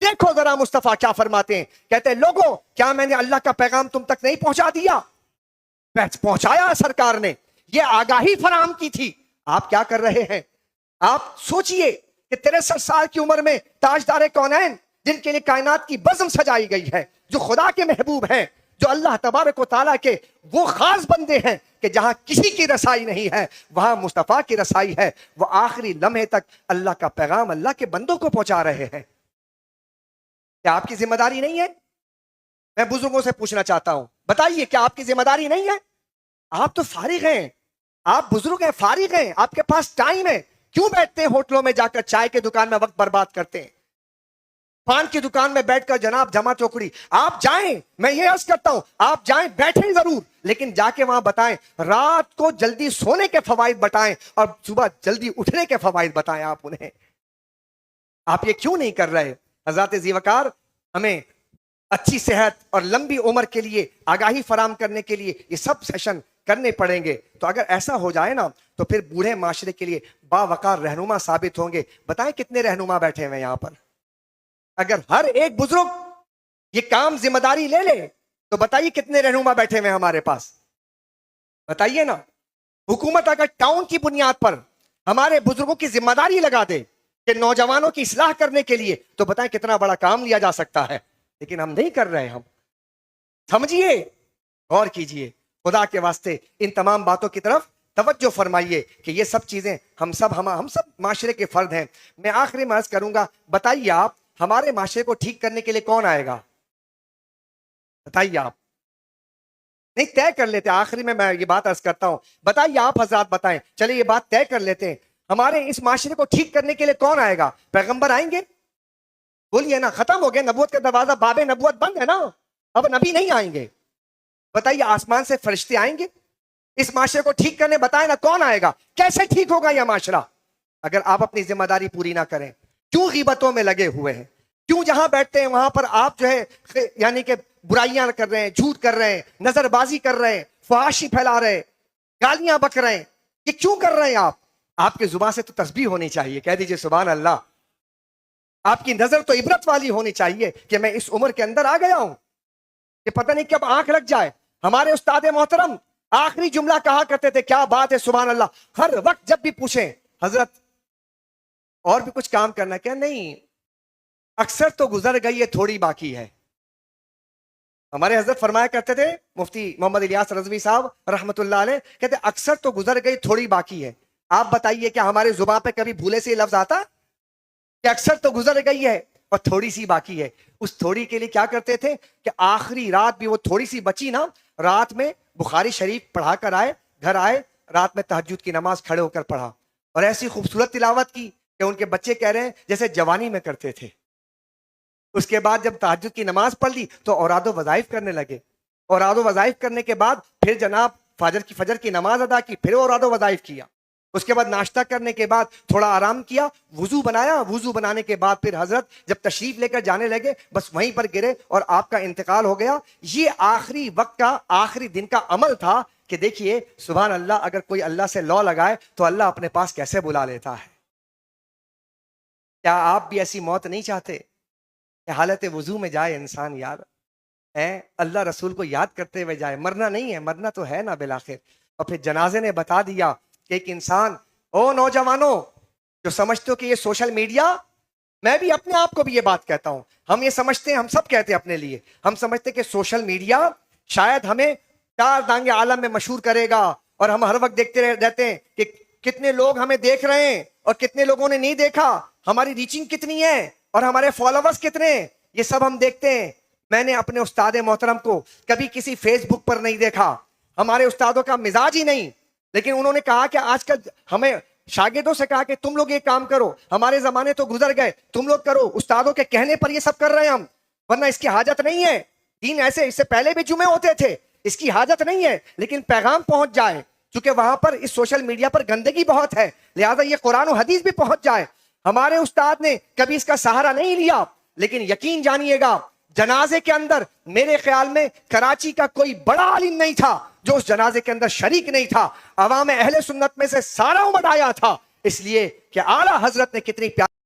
Speaker 1: دیکھو ذرا مصطفیٰ کیا فرماتے ہیں. کہتے ہیں لوگوں کیا میں نے اللہ کا پیغام تم تک نہیں پہنچا دیا؟ پہنچایا سرکار نے، یہ آگاہی فراہم کی تھی. آپ کیا کر رہے ہیں؟ آپ سوچئے کہ 63 سال کی عمر میں تاجدار کونین، جن کے لیے کائنات کی بزم سجائی گئی ہے، جو خدا کے محبوب ہیں، جو اللہ تبارک و تعالیٰ کے وہ خاص بندے ہیں کہ جہاں کسی کی رسائی نہیں ہے وہاں مصطفیٰ کی رسائی ہے. وہ آخری لمحے تک اللہ کا پیغام اللہ کے بندوں کو پہنچا رہے ہیں. کیا آپ کی ذمہ داری نہیں ہے؟ میں بزرگوں سے پوچھنا چاہتا ہوں، بتائیے کیا آپ کی ذمہ داری نہیں ہے؟ آپ تو فارغ ہیں، آپ بزرگ ہیں، فارغ ہیں، آپ کے پاس ٹائم ہے، کیوں بیٹھتے ہیں ہوٹلوں میں جا کر چائے کے دکان میں وقت برباد کرتے ہیں، پان کی دکان میں بیٹھ کر جناب جمع چوکڑی؟ آپ جائیں، میں یہ عرض کرتا ہوں آپ جائیں، بیٹھیں ضرور، لیکن جا کے وہاں بتائیں، رات کو جلدی سونے کے فوائد بتائیں اور صبح جلدی اٹھنے کے فوائد بتائیں آپ انہیں. آپ یہ کیوں نہیں کر رہے؟ حضرات ذی وقار، ہمیں اچھی صحت اور لمبی عمر کے لیے آگاہی فراہم کرنے کے لیے یہ سب سیشن کرنے پڑیں گے. تو اگر ایسا ہو جائے نا تو پھر بوڑھے معاشرے کے لیے باوقار رہنما ثابت ہوں گے. بتائیں کتنے رہنما بیٹھے ہوئے یہاں پر؟ اگر ہر ایک بزرگ یہ کام ذمہ داری لے لے تو بتائیے کتنے رہنما بیٹھے ہوئے ہمارے پاس؟ بتائیے نا. حکومت اگر ٹاؤن کی بنیاد پر ہمارے بزرگوں کی ذمہ داری لگا دے کہ نوجوانوں کی اصلاح کرنے کے لیے، تو بتائیں کتنا بڑا کام لیا جا سکتا ہے. لیکن ہم نہیں کر رہے. ہم سمجھیے، غور کیجئے، خدا کے واسطے ان تمام باتوں کی طرف توجہ فرمائیے کہ یہ سب چیزیں ہم سب معاشرے کے فرد ہیں. میں آخری میں عرض کروں گا، بتائیے آپ ہمارے معاشرے کو ٹھیک کرنے کے لیے کون آئے گا؟ بتائیے آپ. نہیں طے کر لیتے، آخری میں یہ بات عرض کرتا ہوں، بتائیے آپ حضرات، بتائیں، چلے یہ بات طے کر لیتے ہیں، ہمارے اس معاشرے کو ٹھیک کرنے کے لیے کون آئے گا؟ پیغمبر آئیں گے؟ بولیے نا، ختم ہو گیا نبوت کا دروازہ، باب نبوت بند ہے نا، اب نبی نہیں آئیں گے. بتائیے آسمان سے فرشتے آئیں گے اس معاشرے کو ٹھیک کرنے؟ بتائیں نا کون آئے گا؟ کیسے ٹھیک ہوگا یہ معاشرہ اگر آپ اپنی ذمہ داری پوری نہ کریں؟ کیوں غیبتوں میں لگے ہوئے ہیں؟ کیوں جہاں بیٹھتے ہیں وہاں پر آپ جو ہے یعنی کہ برائیاں کر رہے ہیں، جھوٹ کر رہے ہیں، نظر بازی کر رہے ہیں، فحاشی پھیلا رہے ہیں، گالیاں بک رہے ہیں؟ یہ کیوں کر رہے ہیں آپ کی زبان سے تو تسبیح ہونی چاہیے، کہہ دیجئے سبحان اللہ. آپ کی نظر تو عبرت والی ہونی چاہیے کہ میں اس عمر کے اندر آ گیا ہوں کہ پتہ نہیں کب آنکھ لگ جائے. ہمارے استاد محترم آخری جملہ کہا کرتے تھے، کیا بات ہے سبحان اللہ، ہر وقت جب بھی پوچھیں حضرت اور بھی کچھ کام کرنا، کیا نہیں، اکثر تو گزر گئی ہے، تھوڑی باقی ہے. ہمارے حضرت فرمایا کرتے تھے، مفتی محمد الیاس رضوی صاحب رحمت اللہ علیہ، کہتے اکثر تو گزر گئی، تھوڑی باقی ہے. آپ بتائیے کیا ہمارے زبان پہ کبھی بھولے سے یہ لفظ آتا کہ اکثر تو گزر گئی ہے اور تھوڑی سی باقی ہے؟ اس تھوڑی کے لیے کیا کرتے تھے کہ آخری رات بھی وہ تھوڑی سی بچی نا، رات میں بخاری شریف پڑھا کر آئے، گھر آئے، رات میں تہجد کی نماز کھڑے ہو کر پڑھا، اور ایسی خوبصورت تلاوت کی کہ ان کے بچے کہہ رہے ہیں جیسے جوانی میں کرتے تھے. اس کے بعد جب تہجد کی نماز پڑھ لی تو اوراد و وظائف کرنے لگے. اوراد و وظائف کرنے کے بعد پھر جناب فجر کی نماز ادا کی, پھر اوراد و وظائف کیا. اس کے بعد ناشتہ کرنے کے بعد تھوڑا آرام کیا, وضو بنایا. وضو بنانے کے بعد پھر حضرت جب تشریف لے کر جانے لگے بس وہیں پر گرے اور آپ کا انتقال ہو گیا. یہ آخری وقت کا آخری دن کا عمل تھا کہ دیکھیے سبحان اللہ, اگر کوئی اللہ سے لو لگائے تو اللہ اپنے پاس کیسے بلا لیتا ہے. کیا آپ بھی ایسی موت نہیں چاہتے کہ حالت وضو میں جائے انسان یار, اللہ رسول کو یاد کرتے ہوئے جائے. مرنا نہیں ہے, مرنا تو ہے نا بالآخر. اور پھر جنازے نے بتا دیا کہ ایک انسان, او نوجوانوں جو سمجھتے ہو کہ یہ سوشل میڈیا, میں بھی اپنے آپ کو بھی یہ بات کہتا ہوں, ہم یہ سمجھتے ہیں, ہم سب کہتے ہیں اپنے لیے, ہم سمجھتے ہیں کہ سوشل میڈیا شاید ہمیں چار دانگے عالم میں مشہور کرے گا, اور ہم ہر وقت دیکھتے رہتے ہیں کہ کتنے لوگ ہمیں دیکھ رہے ہیں اور کتنے لوگوں نے نہیں دیکھا, ہماری ریچنگ کتنی ہے اور ہمارے فالوورز کتنے ہیں, یہ سب ہم دیکھتے ہیں. میں نے اپنے استاد محترم کو کبھی کسی فیس بک پر نہیں دیکھا, ہمارے استادوں کا مزاج ہی نہیں, لیکن انہوں نے کہا کہ آج کل ہمیں شاگردوں سے کہا کہ تم لوگ یہ کام کرو, ہمارے زمانے تو گزر گئے, تم لوگ کرو. استادوں کے کہنے پر یہ سب کر رہے ہیں ہم, ورنہ اس کی حاجت نہیں ہے. دین ایسے, اس سے پہلے بھی جمعے ہوتے تھے, اس کی حاجت نہیں ہے, لیکن پیغام پہنچ جائے, چونکہ وہاں پر اس سوشل میڈیا پر گندگی بہت ہے, لہذا یہ قرآن و حدیث بھی پہنچ جائے. ہمارے استاد نے کبھی اس کا سہارا نہیں لیا, لیکن یقین جانیے گا جنازے کے اندر میرے خیال میں کراچی کا کوئی بڑا عالم نہیں تھا جو اس جنازے کے اندر شریک نہیں تھا. عوام اہل سنت میں سے سارا امت آیا تھا, اس لیے کہ اعلیٰ حضرت نے کتنی پیاری